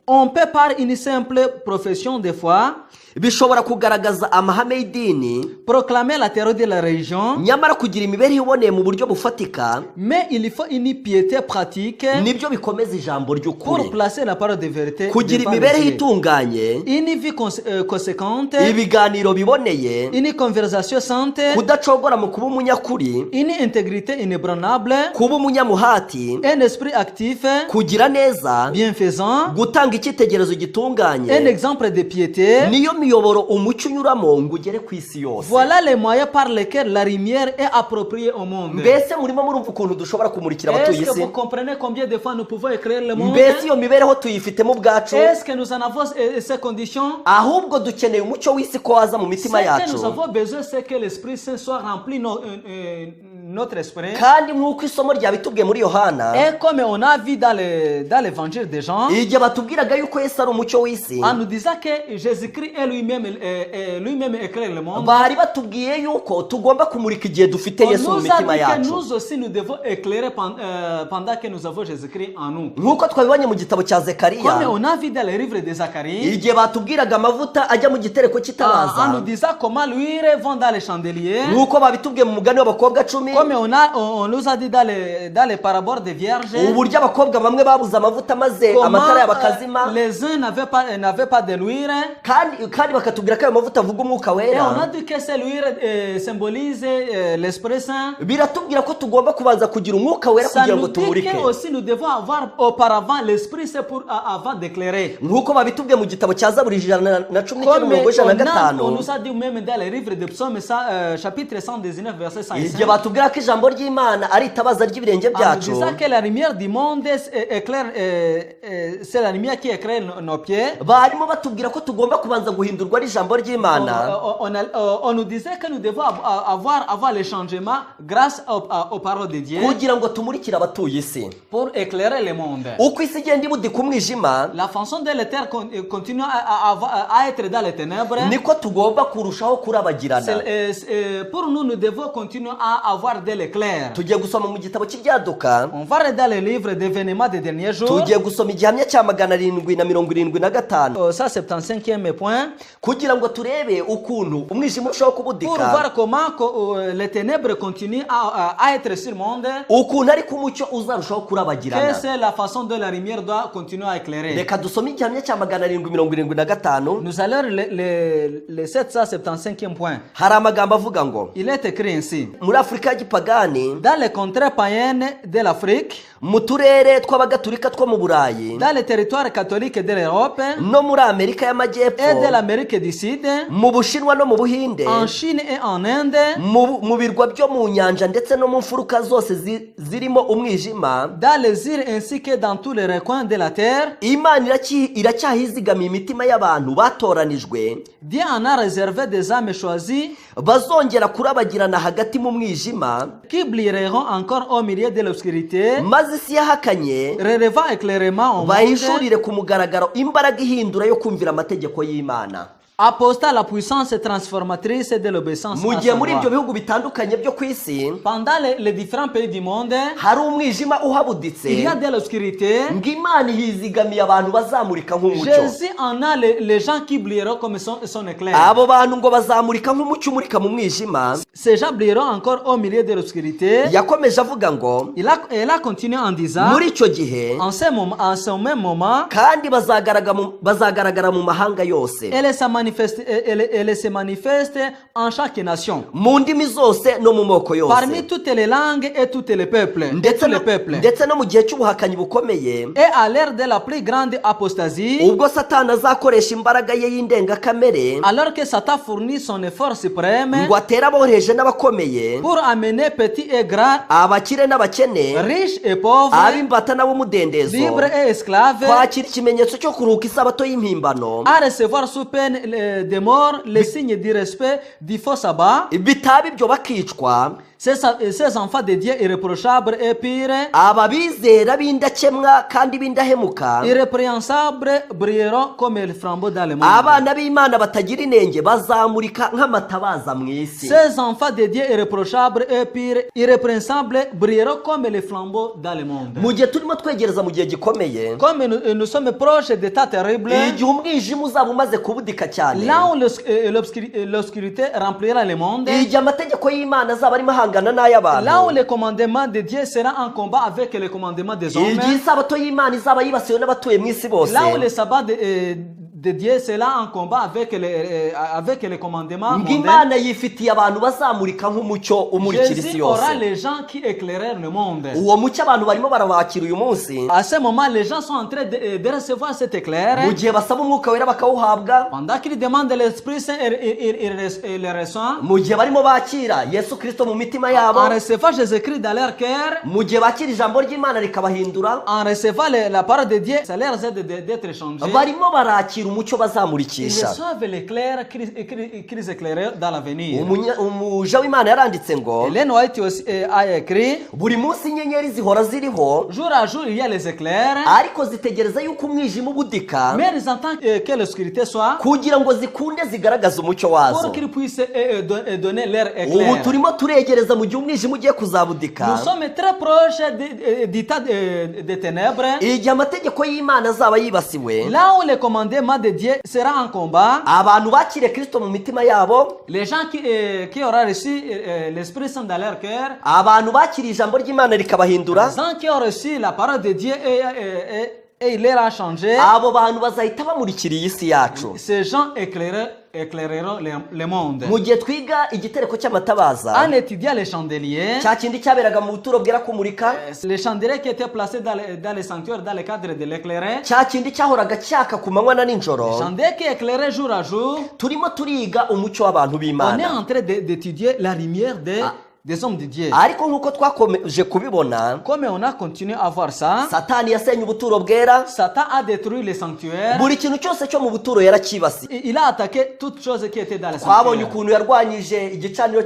on peut par une simple profession de foi bishobora kugaragaza amahame y'idini, proclamer la terreur de la religion, nyamara kugira imibereho iboneye mu buryo bufatika mais il faut une piété pratique nibyo bikomeza ijambo ry'ukuri. pour placer la parole de vérité Kugira devant imibereho les yeux. itunganye, Une vie conséquente, ibiganiro biboneye, une conversation sainte, kudacogora mu kuba umunyakuri, une intégrité inébranlable, kuba umunyamuhati, un esprit actif, kugira neza, bienfaisant, gutanga icyitegererezo un gitunganye, exemple de piété. niyo miyoboro umucyo unyuramo ngo ugere ku isi yose. Voilà les moyens par lesquels la lumière est appropriée au monde. Mbese murimo murumva ukuntu dushobora kumurikira abatuye Est-ce que isi? vous comprenez combien de fois nous pouvons éclairer le monde? Mbese iyo mibereho tuyifitemo ubwacu, Est-ce que nous en avons ces conditions? ahubwo dukeneye umucyo w'isi ko waza mu Ce mitima que yacu. nous avons besoin, c'est que l'Esprit Saint soit rempli notre esprit. Kandi nk'uko isomo ryabitubwiye muri Yohana, Et comme on a vu dans l'évangile des gens, igihe batubwiraga yuko Yesu ari umucyo w'isi, en nous disant que Jésus-Christ est lui-même éclaire le monde, bari batubwiye yuko tugomba kumurika igihe dufite on Yesu mu nous mitima a dit que yacu, nous aussi nous devons éclairer pendant que nous avons Jésus-Christ en nous. nk'uko twabibonye mu gitabo cya Comme Zekariya, on a vu dans le livre de Zacharie, igihe batubwiraga amavuta ajya mu gitereko en nous cy'itabaza, disant comment l'huile vont dans les chandeliers, nk'uko babitubwiye mu mugani w'abakobwa 10, Comme on nous a dit dans les paraboles des vierges, uburyo abakobwa bamwe babuze amavuta maze amatara yabo akazima, les uns n'avaient pas de l'huile. kandi bakatubwira ko ayo mavuta avuga umwuka Et on wera. a dit que cette huile symbolise l'Esprit Saint. Biratubwira ko tugomba kubanza kugira umwuka wera Ça kugira nous ngo dit tumurike, que aussi nous devons avoir auparavant l'Esprit Saint avant d'éclairer. nk'uko babitubwiye mu gitabo cya Zaburi 119 Comme mirongo ijana na on gatanu, nous a dit même dans les livres de Psaumes, chapitre 119, verset 5. igihe batubwira ko ijambo ry'Imana ari itabaza ry'ibirenge En byacu, disant que la lumière du monde éclaire, c'est la lumière qui éclaire nos pieds. barimo batubwira ko tugomba kubanza guhindurwa n'ijambo ry'Imana, On nous disait que nous devons avoir les changements grâce aux paroles de Dieu kugira ngo tumurikire abatuye isi. pour éclairer le monde. Uko isi igenda ibudika umwijima, La façon dont la terre continue à être dans les ténèbres, niko tugomba kurushaho kurabagirana. pour nous, nous devons continuer à avoir de l'éclair. Tugiye gusoma mu gitabo cy'ibyaduka, On va regarder dans les livres d'événements des derniers jours. tugiye gusoma igihamya cya 775 Au 175e point, kugira ngo turebe ukuntu umwijima urushaho pour kubudika, voir comment les ténèbres continuent à être sur le monde, ukuntu ariko umucyo uzarushaho que kurabagirana. c'est la façon dont la lumière doit continuer à éclairer. Reka dusome igihamya cya 775. Nous allons le 775e point. Hari amagambo avuga ngo, Il est écrit ainsi. muri Afurika y'igipagani, Dans les contrées païennes de l'Afrique, mu turere tw'abagatulika two mu Burayi, dans les territoires catholiques de l'Europe no muri Amerika et de y'Amajyepfo, l'Amérique du Sud, mu Bushinwa no mu Buhinde, en Chine et en Inde, mu birwa byo mu nyanja ndetse no mu mfuruka zose zirimo umwijima, dans les îles ainsi que dans tous les recoins de la terre, Imana iracyahizigamiye imitima y'abantu batoranijwe, Dieu en a réservé des âmes choisies bazongera kurabagirana hagati mu mwijima, qui brilleront encore au milieu de l'obscurité, maze isi yahakanye relevant éclairement au monde, bahishurire ku mugaragaro imbaraga ihindura yo kumvira amategeko y'Imana. apportant la puissance transformatrice de l'obéissance Mu à gihe sa muri voix. ibyo bihugu bitandukanye byo ku isi Pendant les différents pays du monde, hari umwijima uhabuditse, il y a de l'obscurité. ngo Imana yizigamiye abantu bazamurika nk'umucyo. Jésus en a les gens qui brilleront comme son éclair. Abo bantu ngo bazamurika nk'umucyo umurika mu mwijima. Ces gens brilleront encore au milieu de l'obscurité. Yakomeje avuga ngo, Elle a continué en disant, muri icyo gihe en ce même moment, kandi bazagaragara mu mahanga yose, elle se manifeste en chaque nation, mu ndimi zose no mu moko parmi yose, toutes les langues et tous les peuples, et ndetse tous no- les peuples. ndetse no mu gihe cy'ubuhakanyi bukomeye, Et à l'ère de la plus grande apostasie, ubwo Satani azakoresha imbaraga ye y'indengakamere alors que Satan fournit son effort suprême ngo atere aboroheje n'abakomeye, pour amener petits et grands, abakire n'abakene, riches et pauvres, ab'imbata n'ab'umudendezo, libres et esclaves, kwakira ikimenyetso cyo kuruhuka isabato y'impimbano, à recevoir sous peine de mort les signes du respect du faux sabbat. bitaba ibyo bakicwa, Ces enfants de Dieu irréprochables et purs, aba bizera b'indakemwa kandi b'indahemuka, irrépréhensables, brilleront comme le flambeau dans le monde. abana b'Imana batagira inenge bazamurika nk'amatabaza mu isi. Ces enfants de Dieu irréprochables et purs, irrépréhensables, brilleront comme le flambeau dans le monde. Mu gihe turimo twegereza mu gihe gikomeye, Comme nous sommes proches d'états terribles, igihe umwijima uzaba umaze kubudika cyane, là où l'obscurité remplira le monde, igihe amategeko y'Imana azaba arimo ahangana n'ay'abantu, là où le commandement de Dieu sera en combat avec le commandement des hommes, igihe isabato y'Imana izaba yibasiwe n'abatuye mu isi bose, là où le sabbat de Dieu sera en combat avec les commandements ngo mondains, Imana yifitiye abantu bazamurika nk'umucyo umurikira isi Jésus aura yose. les gens qui éclairèrent le monde. Uwo mucyo abantu barimo barawakira uyu munsi, À ce moment, les gens sont en train de recevoir cet éclair. mu gihe basaba umwuka wera bakawuhabwa, Pendant qu'ils demandent l'Esprit Saint, ils le reçoivent. mu gihe barimo bakira Yesu Kristo mu mitima yabo, En recevant Jésus-Christ dans leur cœur, mu gihe bakira ijambo ry'Imana rikabahindura, en recevant la parole de Dieu, ça leur aide d'être changés. barimo barakira umucyo Ils bazamurikisha. reçoivent l'éclair qu'ils éclairent dans l'avenir. Umuja w'Imana yaranditse ngo, Hélène White aussi a écrit, buri munsi inyenyeri zihora ziriho, jour à jour, il y a les éclairs, ariko zitegereza yuko umwijima ubudika mais ils attendent que l'obscurité soit kugira ngo zikunde zigaragaze umucyo wazo. pour qu'ils puissent donner leur Ubu éclair. turimo turegereza mu gihe umwijima ugiye kuzabudika, Nous sommes très proches du tas des ténèbres, igihe amategeko y'Imana azaba yibasiwe, là où les commandements de Dieu sera en combat. abantu bakiriye kristo mu mitima yabo, Les gens qui auront reçu l'Esprit Saint dans leur cœur, abantu bakiriye ijambo ry'imana rikabahindura, les gens qui ont reçu la parole de Dieu et il leur a changé, abo bantu bazahita bamurikira iyi si yacu. ces gens éclaireront le monde. Mu gihe twiga igitereko cy'amatabaza, En étudiant les chandeliers, cya kindi cyaberaga mu buturo bwera kumurika, les chandeliers qui étaient placés dans les sanctuaires, dans le cadre de l'éclairage, cya kindi cyahoraga cyaka ku manywa na les nijoro, chandeliers qui éclairaient jour à jour, turimo turiga umucyo w'abantu on est b'Imana. en train d'étudier la lumière des hommes de Dieu. Ariko nk'uko twakomeje kubibona, Comme on a continué à voir ça, satani yasenye ubuturo bwera, Satan a détruit les sanctuaires. buri kintu cyose cyo mu buturo yaracyibasiye. Il a attaqué toutes choses qui étaient dans les Twabonye sanctuaires. ukuntu yarwanyije igicaniro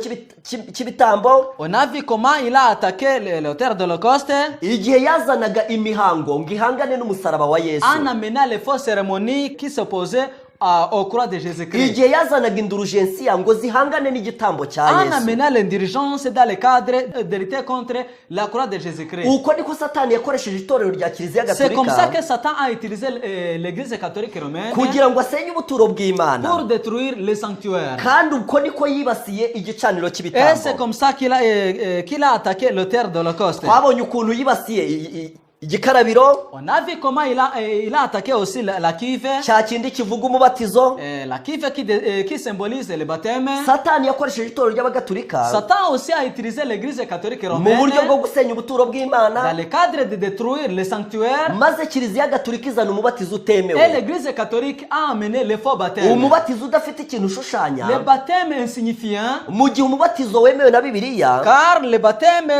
cy'ibitambo, On a vu comment il a attaqué l'autel de l'Holocauste igihe yazanaga imihango ngo ihangane n'umusaraba wa Yesu, en amenant les fausses cérémonies qui s'opposaient au croix de Jésus-Christ. igihe yazanaga indurugensiya ngo zihangane n'igitambo cya En Yesu. amenant l'indulgence dans le cadre de lutter contre la croix de Jésus-Christ. Uko niko satani yakoresheje itorero rya kiliziya C'est comme ça gatolika que Satan a utilisé l'église catholique romaine kugira ngo asenye ubuturo bw'Imana, pour détruire les sanctuaires. kandi uko niko yibasiye igicaniro Et c'est cy'ibitambo. comme ça qu'il a attaqué l'autel de l'Holocauste. Twabonye ukuntu yibasiye igikarabiro, On a vu comment il a attaqué aussi la cuve. cya kindi kivuga umubatizo. La cuve qui symbolise le baptême. Satani yakoresheje itorero ry'abagatulika Satan aussi a utilisé l'église catholique mu romaine buryo bwo gusenya ubuturo bw'Imana, dans le cadre de détruire les sanctuaires. maze kiliziya gatolika izana umubatizo Et utemewe, l'église catholique a amené les faux baptêmes. umubatizo udafite ikintu ushushanya, Le baptême insignifiant, mu gihe umubatizo wemewe na Bibiliya car le baptême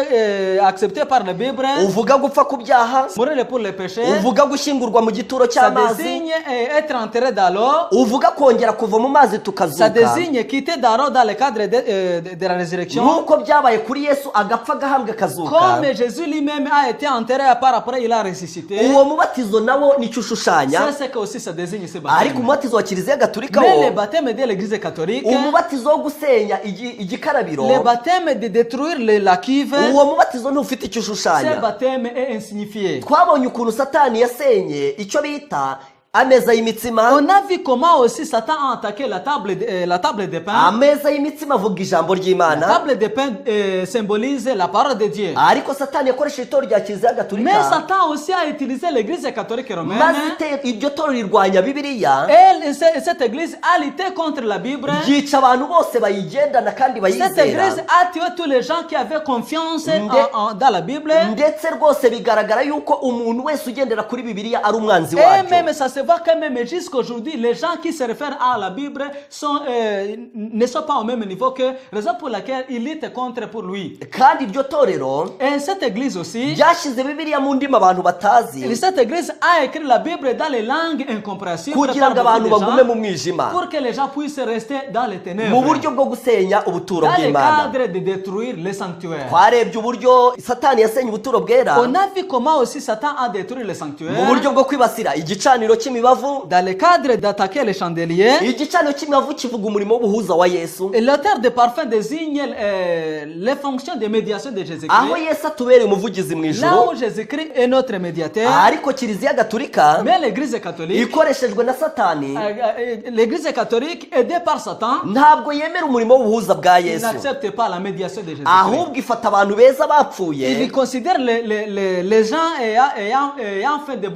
accepté par la Bible, uvuga gupfa ku byaha, mourir pour les péchés, uvuga gushyingurwa mu gituro ça cy'amazi, désigne être enterré dans l'eau, uvuga kongera kuva mu mazi ça tukazuka, désigne quitter dans l'eau dans le cadre de la résurrection. nk'uko byabaye kuri Yesu agapfa agahambwa akazuka. Comme Jésus lui-même a été enterré à part après il a ressuscité, Uwo mubatizo nawo nicyo ushushanya, c'est ce que aussi ça désigne ce ariko baptême. umubatizo wa kiliziya gatolika Mais le wo, baptême de l'église catholique, umubatizo wo gusenya igikarabiro, le baptême de détruire la cuve, uwo mubatizo ntufite icyo ce ushushanya. baptême est insignifié. Twabonye ukuntu satani yasenye icyo bita ameza y'imitsima. On a vu comment aussi Satan a attaqué la table de pain. Ameza y'imitsima avuga ijambo La ry'Imana, table de pain symbolise la parole de Dieu. ariko satani yakoresheje itorero rya kiliziya Mais gatolika, Satan aussi a utilisé l'église catholique romaine. maze iryo torero rirwanya Bibiliya, Et cette église a lutté contre la Bible. ryica abantu bose bayigendana kandi Cette église bayizera, a tué tous les gens qui avaient confiance dans la Bible. ndetse rwose bigaragara yuko umuntu wese ugendera kuri Bibiliya ari umwanzi Et wacyo. même ça se voit quand même jusqu'aujourd'hui, les gens qui se réfèrent à la Bible ne sont pas au même niveau que, raison pour laquelle ils luttent contre pour lui. Kandi iryo torero Et cette église aussi, ryashyize Bibiliya mu ndimi abantu batazi, cette église a écrit la Bible dans les langues incompréhensibles kugira ngo par abantu beaucoup de bagume gens, mu mwijima, pour que les gens puissent rester dans les mu ténèbres, buryo bwo gusenya ubuturo dans le bw'Imana. cadre de détruire les sanctuaires. Twarebye uburyo satani yasenye ubuturo bwera On a vu comment aussi Satan a détruit les mu sanctuaires buryo bwo kwibasira igicaniro cy'imibavu. dans le cadre d'attaquer les chandeliers. Igicaniro cy'imibavu kivuga umurimo w'ubuhuza wa Yesu, Et l'auteur de parfum désigne les fonctions de médiation de aho Jésus-Christ. Yesu atubereye umuvugizi mu Là ijuru, où Jésus-Christ est notre médiateur, ariko kiliziya gatolika mais l'église catholique, ikoreshejwe na satani l'église catholique aidée par Satan, ntabwo yemera umurimo w'ubuhuza bwa il Yesu, n'accepte pas la médiation de Jésus-Christ. ahubwo ifata abantu beza Il bapfuye considère les gens ayant fait de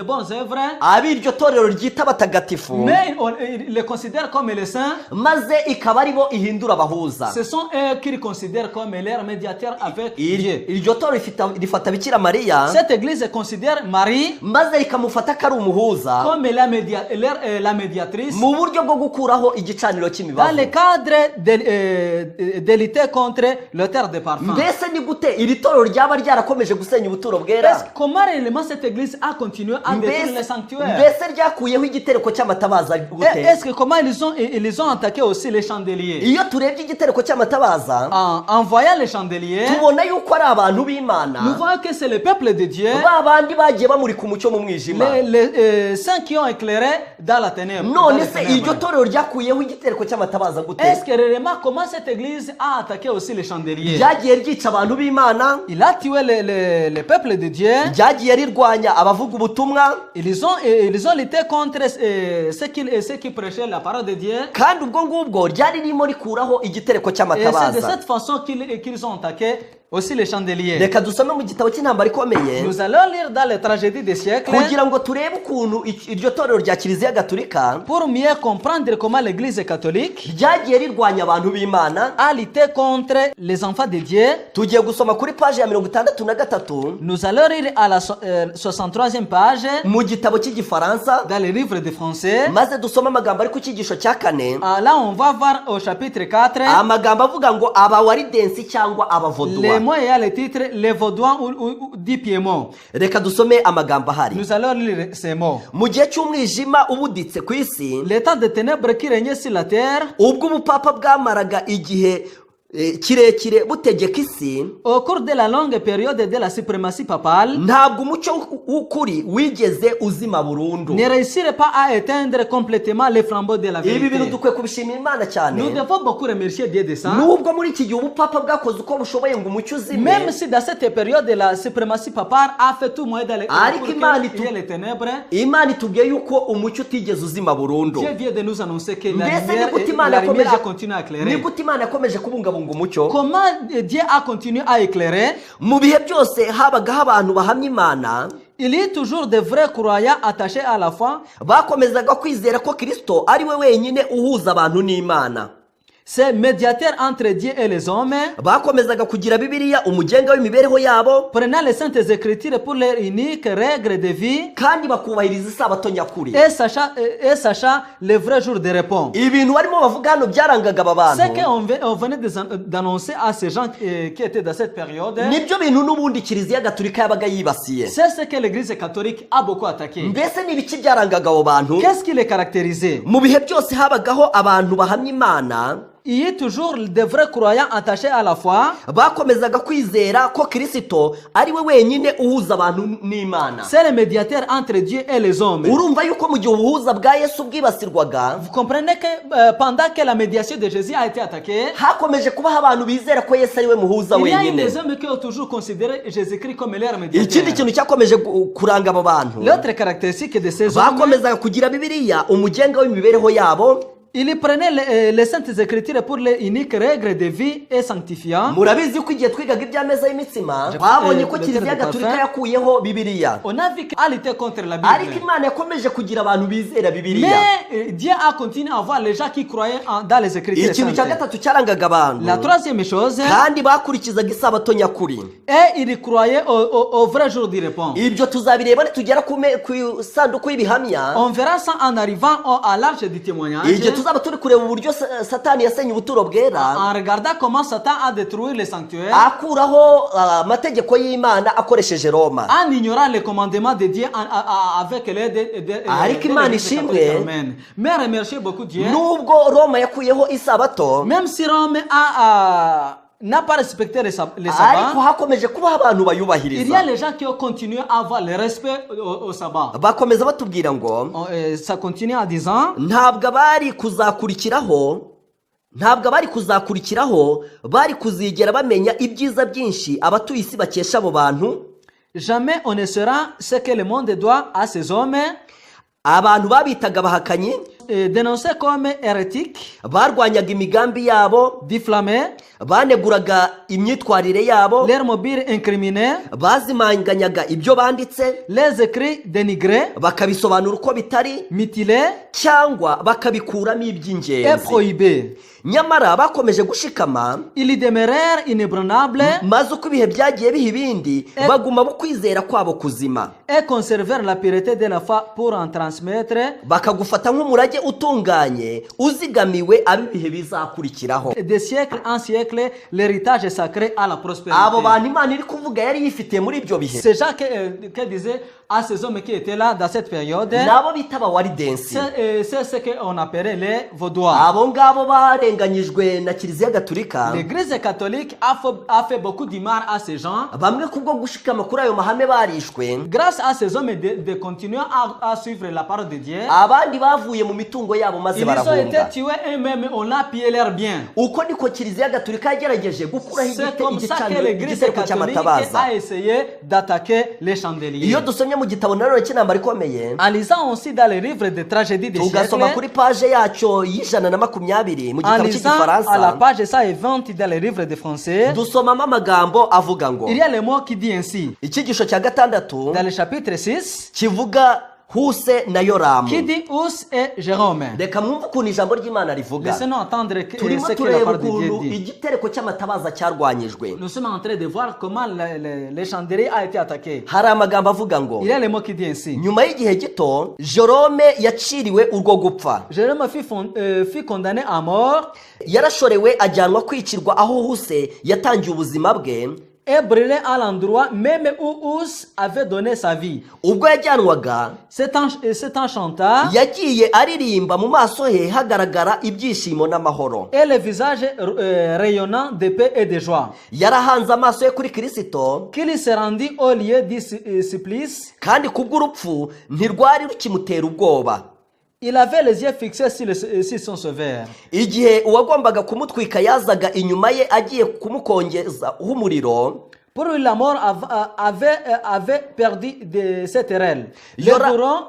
bonnes œuvres, ab'iryo torero ryita abatagatifu, mais il les considère comme les saints. maze ikaba ari bo ihindura abahuza. Ce sont eux qu'ils considèrent comme leurs médiateurs avec Dieu. Iryo torero rifata Bikira Mariya, Cette église considère Marie maze rikamufata ko ari umuhuza comme la médiatrice mu buryo bwo gukuraho igicaniro dans cy'imibavu. le cadre de lutter contre l'auteur de parfum. Mbese ni gute iri torero ryaba ryarakomeje gusenya ubuturo bwera? Comment réellement cette église a continué à détruire les sanctuaires? Mbese ryakuyeho igitereko cy'amatabaza gute? Est-ce que comment ils ont attaqué aussi les chandeliers? Iyo turebye igitereko cy'amatabaza, En voyant les chandeliers, tubona yuko ari abantu b'Imana, nous voyons que c'est le peuple de Dieu, ba bandi bagiye bamurika umucyo mu mwijima. les saints qui ont éclairé dans la ténèbre. dans None les se ténèbres. iryo torero ryakuyeho igitereko cy'amatabaza gute? Est-ce que réellement comment cette église a attaqué aussi les chandeliers? Ryagiye ryica abantu b'Imana, Il a tué le peuple de Dieu. ryagiye rirwanya abavuga ubutumwa, Ils ils ont lutté contre ceux qui prêchaient la parole de Dieu. kandi ubwo ngubwo ryari ririmo rikuraho igitereko Et c'est de cy'amatabaza. cette façon qu'ils ont attaqué aussi les chandeliers. Reka dusome mu gitabo cy'intambara ikomeye Nous allons lire dans les tragédies des siècles kugira ngo turebe ukuntu iryo torero rya kiliziya gatolika pour mieux comprendre comment l'Église catholique ryagiye rirwanya abantu b'Imana. a lutté contre les enfants de Dieu. Tugiye gusoma kuri paji ya 63 Nous allons lire à la 63e page mu gitabo cy'igifaransa, dans les livres de français. maze dusome amagambo ari ku cyigisho cya 4, Là, on va voir au chapitre 4. amagambo avuga ngo abawaridensi cyangwa Les abavoduwa. mots et le titre, les Vaudois ou du Piémont. Reka dusome amagambo ahari. Nous allons lire ces mots. Mu gihe cy'umwijima ubuditse ku isi, L'état de ténèbres qui régnait sur la terre, ubwo ubupapa bwamaraga igihe kirekire butegeka isi, au cours de la longue période de la suprématie papale, ntabwo umucyo w'ukuri wigeze uzima burundu. ne réussirait pas à éteindre complètement les flambeaux de la Ibi bintu vérité. dukwiye kubishimira Imana cyane. Nous devons beaucoup remercier Dieu de ça. Nubwo muri iki gihe ubupapa bwakoze uko bushoboye ngo umucyo uzime, Même si dans cette période la suprématie papale a fait tout moyen d'aller Ariko Imana pour qu'il y ait les ténèbres, Imana itubwiye yuko umucyo utigeze uzima burundu. Dieu vient de nous annoncer que la Mbese lumière, ni gute la Imana lumière a yakomeje continué à ni éclairer. gute Imana yakomeje kubungabunga umucyo? Comment Dieu a continué à éclairer? Mu bihe byose habagaho abantu bahamya Imana, Il y a toujours de vrais croyants attachés à la foi. bakomezaga kwizera ko Kristo ari we wenyine uhuza abantu n'Imana. C'est médiateur entre Dieu et les hommes, Bakomezaga kugira Bibiliya umugenga w'imibereho yabo, prenant les saintes écritures pour leur unique règle de vie kandi bakubahiriza isabato nyakuri. et sachant le vrai jour de repos. Ibintu barimo bavuga hano byarangaga aba Ce bantu, qu'on venait d'annoncer à ces gens qui étaient dans cette période, nibyo bintu n'ubundi kiliziya gatolika yabaga yibasiye. c'est ce que l'Église catholique a beaucoup attaqué. Mbese ni ibiki byarangaga abo bantu? Qu'est-ce qui les caractérisait? Mu bihe byose habagaho abantu bahamya Imana, Il y a toujours de vrais croyants attachés à la foi. bakomezaga kwizera ko Kristo ari we wenyine uhuza abantu n'Imana. C'est le médiateur entre Dieu et les hommes. Urumva yuko mu gihe ubuhuza bwa Yesu bwibasirwaga, Vous comprenez que pendant que la médiation de Jésus a été attaquée, hakomeje kubaho abantu bizera ko Yesu ari we muhuza il y a eu wenyine. des hommes qui ont toujours considéré Jésus-Christ comme leur Ikindi médiateur. kintu cyakomeje kuranga abo bantu, L'autre caractéristique de ces hommes, bakomezaga kugira Bibiliya umugenga w'imibereho yabo. ils prenaient les saintes écritures pour les uniques règles de vie et sanctifiants. Murabizi ko igihe twigaga iby'ameza y'imitsima, twabonye ko kiliziya gatolika yakuyeho Bibiliya, On a vu qu'elle était contre la ariko Bible. Imana yakomeje kugira abantu bizera Bibiliya. Mais Dieu a continué à voir les gens qui croyaient dans les écritures Ikintu cya saintes. gatatu cyarangaga abantu, La troisième chose, kandi bakurikizaga isabato nyakuri. et ils croyaient au vrai jour du repos. Ibyo tuzabireba nitugera ku sanduku y'ibihamya, On verra ça en arrivant à l'arche du témoignage, igihe tuzaba turi kureba uburyo Satani yasenye ubuturo bwera, en regardant comment Satan a détruit le sanctuaire, akuraho amategeko y'Imana akoresheje Roma. en ignorant les commandements de Dieu avec l'aide de Ariko Imana l'Église ishimwe, catholique. Amen. Mais remerciez beaucoup Dieu. Nubwo Roma yakuyeho isabato, Même si Rome n'a pas respecté les ariko sabbats, hakomeje kubaho abantu il y a bayubahiriza. les gens qui ont continué à avoir le respect au sabbat. Bakomeza batubwira ngo Ça continue en disant, ntabwo abari kuzakurikiraho bari kuzigera bamenya ibyiza byinshi abatuye isi bakesha abo bantu. jamais on ne saura ce que le monde doit à ces hommes, Abantu babitaga abahakanyi, dénoncés comme hérétiques, barwanyaga imigambi yabo, diffamés, baneguraga imyitwarire yabo, leurs mobiles incriminés, bazimanganyaga ibyo banditse, les écrits dénigrés, bakabisobanura uko bitari, mutilés cyangwa bakabikuramo et iby'ingenzi. prohibés. Nyamara bakomeje gushikama, Ils demeurèrent inébranlables maze uko ibihe byagiye biha ibindi, baguma kwizera kwabo kuzima, et conservèrent la pureté de la foi pour en transmettre bakagufata nk'umurage utunganye uzigamiwe ab'ibihe bizakurikiraho. de siècle en siècle l'héritage sacré à la prospérité. Abo bantu Imana iri kuvuga yari yifitiye muri ibyo bihe, C'est Jacques qui disait à ces hommes qui étaient là dans cette période, nabo bita abawaridensi. c'est ce qu'on appelait les Vaudois. Abo ngabo barenganyijwe na kiliziya gatolika, L'Église catholique a fait beaucoup de mal à ces gens. bamwe kubwo gushikama kuri ayo mahame barishwe, Grâce à ces hommes de continuer à suivre la parole de Dieu, abandi bavuye mu mitungo yabo maze ils ont été barahunga. tués eux-mêmes, on a pillé leurs biens. Uko niko kiliziya gatolika yagerageje gukuraho C'est comme ça que l'Église igitereko catholique cy'amatabaza. a essayé d'attaquer les chandeliers. Iyo dusomye dusomye mu gitabo nanone cy'intambara ikomeye en lisant aussi dans les livres de tragédie des tugasoma siècles, kuri paje yacyo y'ijana na makumyabiri mu en gitabo lisant à la cy'igifaransa page 120 dans les livres de français, dusomamo amagambo avuga ngo il y a le mot qui dit ainsi. icyigisho cya gatandatu Dans le chapitre 6, kivuga huse na yoramu qui dit Us et Jérôme. reka mwumve ukuntu ijambo ry'imana rivuga Laissez-nous entendre turimo ce que la tureba parole de Dieu ukuntu dit. igitereko cy'amatabaza cyarwanyijwe Nous sommes en train de voir comment les chandeliers a été attaqué. hari amagambo avuga ngo Il y a le mot qui dit ainsi. nyuma y'igihe gito jerome yaciriwe urwo gupfa Jérôme fut condamné à mort yarashorewe ajyanwa kwicirwa aho huse yatangiye ubuzima bwe et brûlé à l'endroit même où Us avait donné sa vie. ubwo yajyanwaga Cet ange chanta yagiye aririmba mu maso he hagaragara ibyishimo n'amahoro et le visage rayonnant de paix et de joie. yarahanze amaso ye kuri kirisito Qu'il se rendit au lieu du supplice. kandi kubw'urupfu ntirwari rukimutera ubwoba Il avait les yeux fixés sur son sauveur. igihe uwagombaga kumutwika yazaga inyuma ye agiye kumukongeza umuriro Pour lui, la mort avait perdu de cette erreur.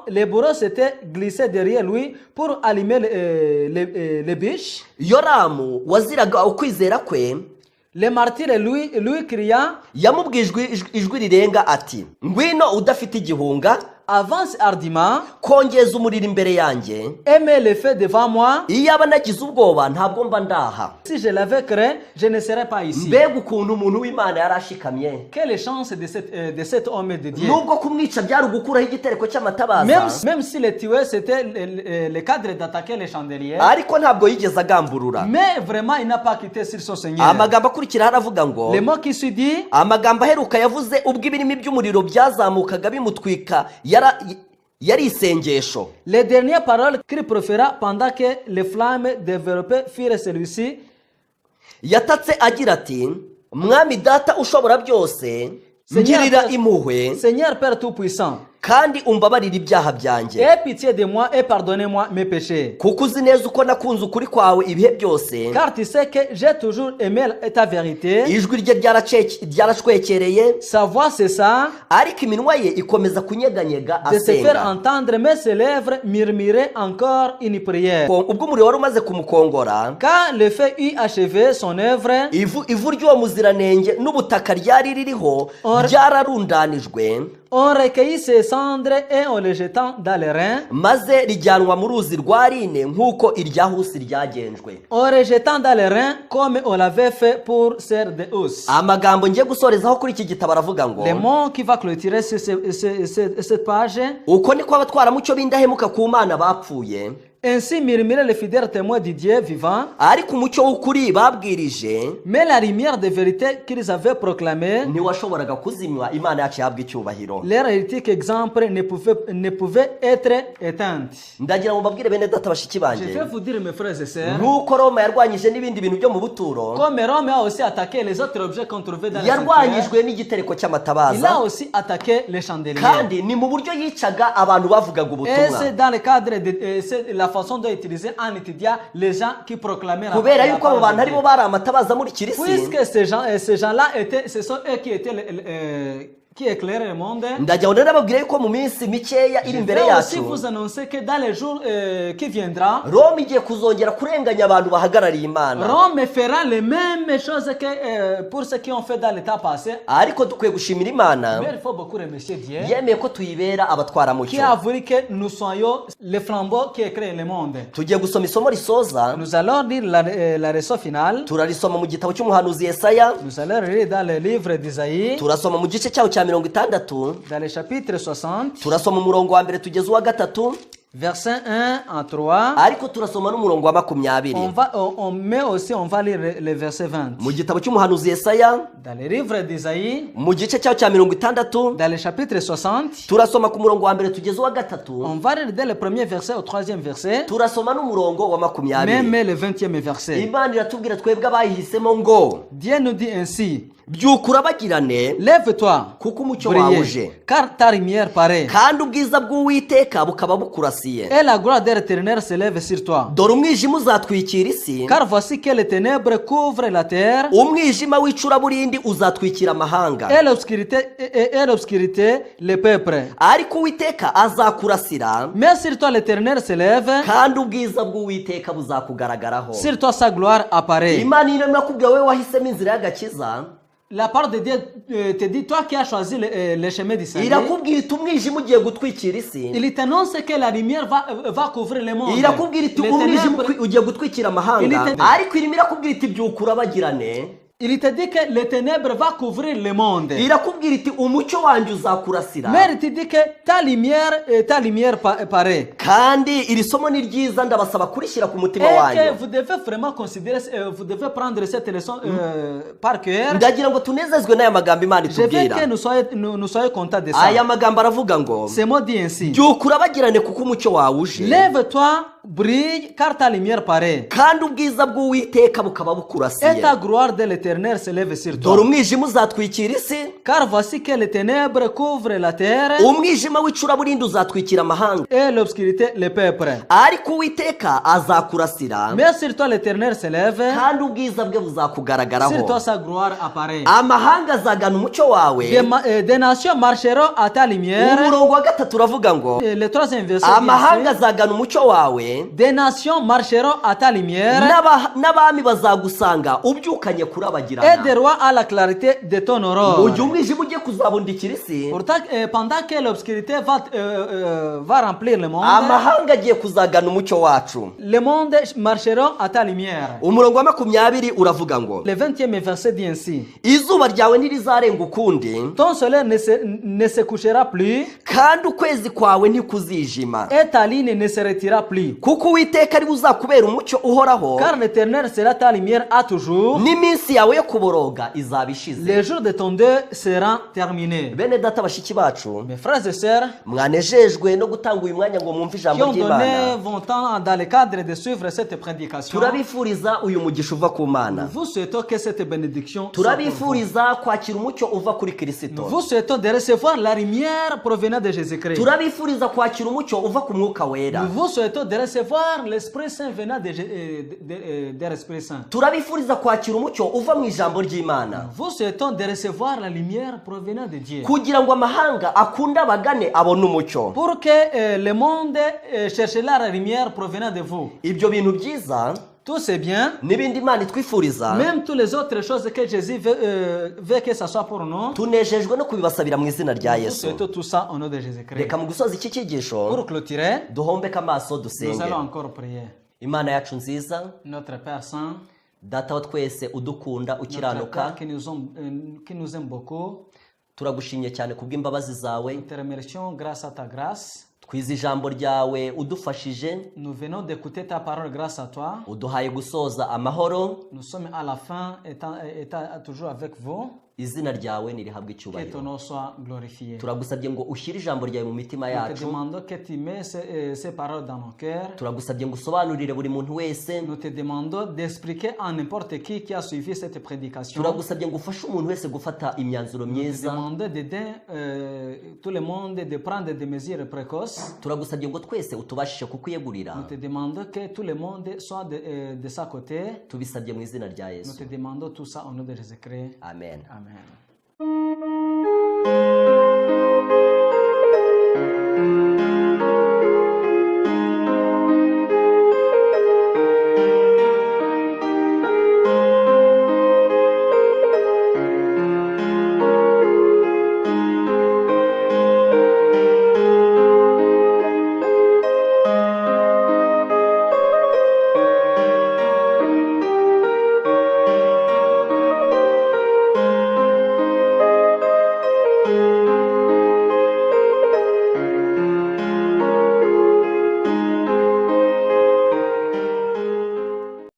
Les bourreaux s'étaient glissés derrière lui pour allumer les bûches. yoramu waziraga ukwizera kwe Le martyr lui cria, yamubwiye ijwi rirenga ati ngwino udafite igihunga avance hardiment, kongeza umuriro imbere yanjye aimez le feu devant moi. iyaba nagize ubwoba ntabwo mba ndaha Si je l'avais craint, je ne serais pas ici. mbega ukuntu umuntu w'imana yari ashikamye Quelle chance de cet homme de Dieu. nubwo kumwica byari ugukuraho igitereko cy'amatabaza Même si le tueur c'était le cadre d'attaquer les chandeliers, ariko ntabwo yigeze agamburura mais vraiment il n'a pas quitté sur son Seigneur. amagambo akurikira haravuga ngo Le mot qui se dit, amagambo aheruka yavuze ubwo ibirimi by'umuriro byazamukaga bimutwika yari isengesho les dernières paroles qu'il proféra pendant que les flammes développées firent celui-ci, yatatse agira ati mwami data ushobora byose ngirira impuhwe Seigneur Père Tout-Puissant, kandi umbabarira ibyaha byanjye aie pitié de moi et pardonnez-moi mes péchés. kuko uzi neza uko nakunze ukuri kwawe ibihe byose Car tu sais que j'ai toujours aimé ta vérité. ijwi rye ryarashwekereye Sa voix cessa ariko iminwa ye ikomeza kunyeganyega de se faire asenga entendre, mais ses lèvres murmuraient encore une prière. ubwo umuriro wari umaze kumukongora Quand le feu eut achevé son œuvre, ivu ry'uwo muziranenge n'ubutaka ryari ririho ryararundanijwe on recueillit ses cendres et on les jetant dans les reins. maze rijyanwa mu ruzi rwa rine nk'uko irya husi ryagenjwe En rejetant dans les reins comme on l'avait fait pour Serre de Us. amagambo ngiye gusorezaho kuri iki gitabo aravuga ngo Le mot qui va clôturer cette page. uko niko abatwaramucyo b'indahemuka ku mana bapfuye Ainsi murmuraient les fidèles témoins du Dieu vivant. ariko umucyo w'ukuri babwirije Mais la lumière de vérité qu'ils avaient proclamée, ntiwashoboraga kuzimywa imana yacu yahabwa icyubahiro leur hérétique exemple ne pouvait être éteinte. ndagira ngo mbabwire bene data bashiki Je banjye vais vous dire mes frères et sœurs, nk'uko roma yarwanyije n'ibindi bintu byo mu buturo comme Rome a aussi attaqué les autres objets qu'on trouvait dans les sanctuaires, yarwanyijwe n'igitereko il a cy'amatabaza aussi attaqué les chandeliers. kandi ni mu buryo yicaga abantu bavugaga Et ubutumwa c'est dans le cadre de c'est la façon dont utiliser en étudiant les gens qui proclamaient la kubera la yuko abo parole bantu de aribo Dieu. bari amatabaza amurikira isi Puisque ces gens-là ce sont eux qui étaient qui éclairaient le monde. ndagira ngo rero nababwire yuko mu minsi mikeya iri Je imbere vais aussi yacu vous annoncer que dans les jours qui viendra, roma igiye kuzongera kurenganya abantu bahagarariye imana Rome fera les mêmes choses que pour ceux qui ont fait dans l'état passé. ariko dukwiye gushimira imana Mais il faut beaucoup remercier Dieu yemeye ko tuyibera qui abatwaramucyo a voulu que nous soyons les flambeaux qui éclairent le monde. tugiye gusoma isomo risoza Nous allons lire la leçon finale. turarisoma mu gitabo cy'umuhanuzi Yesaya Nous allons lire dans le livre d'Isaïe, turasoma mu gice cyawo cya 60 dans le chapitre 60, turasoma umurongo wa mbere tugeze uwa gatatu verset 1 à 3. ariko turasoma n'umurongo wa 20 On va lire le verset 20. mu gitabo cy'umuhanuzi Yesaya Dans le livre d'Isaïe, mu gice cyawo cya 60 dans le chapitre 60, turasoma ku murongo wa mbere tugeze uwa gatatu on va lire dès le premier verset au troisième verset, turasoma n'umurongo wa 20 même le 20e verset. imana iratubwira twebwe abayihisemo ngo Dieu nous dit ainsi, byuka urabagirane Lève-toi, kuko umucyo wawe uje brille, car ta lumière paraît. kandi ubwiza bw'uwiteka bukaba bukurasiye. Et la gloire de l'Éternel se lève sur toi. dore umwijima uzatwikira isi, Car voici que les ténèbres couvrent la terre umwijima w'icuraburindi uzatwikira amahanga, et l'obscurité les peuples. ariko uwiteka azakurasira, Mais sur toi l'Éternel se lève, kandi ubwiza bw'uwiteka buzakugaragaraho. sur toi sa gloire apparaît. imana irimo irakubwira wowe wahisemo inzira y'agakiza, La parole de Dieu te dit, toi qui as choisi le chemin du salut, irakubwira iti umwijima ugiye gutwikira isi, il t'annonce que la lumière va couvrir le monde. irakubwira iti Les umwijima ténèbres, ugiye gutwikira amahanga, ariko irimo irakubwira iti byuka urabagirane, il te dit que les ténèbres va couvrir le monde. irakubwira iti umucyo wanjye uzakurasira. Mais il te dit que ta lumière paraît. kandi iri somo ni ryiza, ndabasaba kurishyira ku mutima Et que wanyu. vous devez vraiment considérer, vous devez prendre cette leçon par cœur. ndagira ngo tunezezwe n'aya magambo Imana Je veux itubwira. que nous soyons contents de ça. aya magambo aravuga ngo Ce mot dit ainsi. byuka urabagirane kuko umucyo wawe uje, Lève-toi, brille, car ta lumière paraît. kandi ubwiza bw'uwiteka bukaba Et bukurasiye. ta gloire de l'Éternel se lève sur dore toi. umwijima uzatwikira isi, Car voici que les ténèbres couvrent la terre umwijima w'icuraburindi uzatwikira amahanga, et l'obscurité les peuples. ariko uwiteka azakurasira, Mais sur toi l'Éternel se lève, kandi ubwiza bwe sur buzakugaragaraho. toi sa gloire apparaît. amahanga azagana umucyo wawe. Des nations marcheront à ta lumière. umurongo wa gatatu uravuga ngo Et le troisième verset dit amahanga ainsi, azagana umucyo wawe, des nations marcheront à ta lumière n'abami bazagusanga ubyukanye et kurabagirana. des rois à la clarité de ton mu aurore. gihe umwijima ugiye kuzabundikira isi, Pourtant, pendant que l'obscurité va remplir le monde, amahanga agiye kuzagana umucyo wacu. le monde marcheront à ta lumière. umurongo wa 20 uravuga ngo Le 20e verset dit ainsi, izuba ryawe ntirizarenga ukundi, ton soleil ne se couchera plus kandi ukwezi kwawe ntikuzijima, et ta ligne ne se retirera plus. kuko uwiteka ari buzakubera umucyo uhoraho, Car l'Éternel sera ta lumière à toujours. n'iminsi yawe yo kuboroga izaba ishize. Les jours de ton deuil seront terminés. bene data bashiki bacu, Mes frères et sœurs mwanejejwe no gutanga uyu mwanya ngo mwumve qui ijambo ont donné ry'Imana. vos temps dans le cadre de suivre cette prédication, turabifuriza uyu mugisha uva ku Mana. nous vous souhaitons que cette bénédiction soit pour vous. turabifuriza kwakira umucyo uva kuri Nous Kristo. vous souhaitons de recevoir la lumière provenant de Jésus-Christ. turabifuriza kwakira umucyo uva ku mwuka wera. Nous vous souhaitons de recevoir l'Esprit Saint venant de l'Esprit Saint. turabifuriza kwakira umucyo uva mu ijambo ry'Imana, Nous vous souhaitons de recevoir la lumière provenant de Dieu. kugira ngo amahanga akunde abagane abone umucyo. Pour que le monde cherche la lumière provenant de vous. ibyo bintu byiza Tout c'est bien. n'ibindi Imana itwifuriza, Même toutes les autres choses que Jésus veut que ça soit pour nous. tunejejwe no kubibasabira mu izina rya Nous Yesu. souhaitons tout ça au nom de Jésus-Christ. reka mu gusoza iki cyigisho Pour clôturer, duhombeke amaso nous dusenge. allons encore prier. Imana yacu nziza, Notre Père Saint, data wa twese udukunda notre ukiranuka, Père qui nous aime beaucoup, turagushimye cyane kubw'imbabazi zawe. nous te remercions grâce à ta grâce. twize ijambo ryawe udufashije, Nous venons d'écouter ta parole grâce à toi. uduhaye gusoza amahoro. Nous sommes à la fin, étant toujours avec vous. izina ryawe nirihabwe Que ton icyubahiro. nom soit glorifié. turagusabye ngo ushyire ijambo ryawe mu mitima Nous te yacu. demandons que tu mets ces paroles dans nos cœurs. turagusabye ngo usobanurire buri muntu wese. Nous te demandons d'expliquer à n'importe qui a suivi cette prédication. turagusabye ngo ufashe umuntu wese gufata imyanzuro Nous te myiza. demandons d'aider tout le monde de prendre des mesures précoces. turagusabye ngo twese utubashishe kukwiyegurira. Nous te demandons que tout le monde soit de sa côté. tubisabye mu izina rya Nous Yesu. te demandons tout ça au nom de Jésus-Christ. Amen. Amen.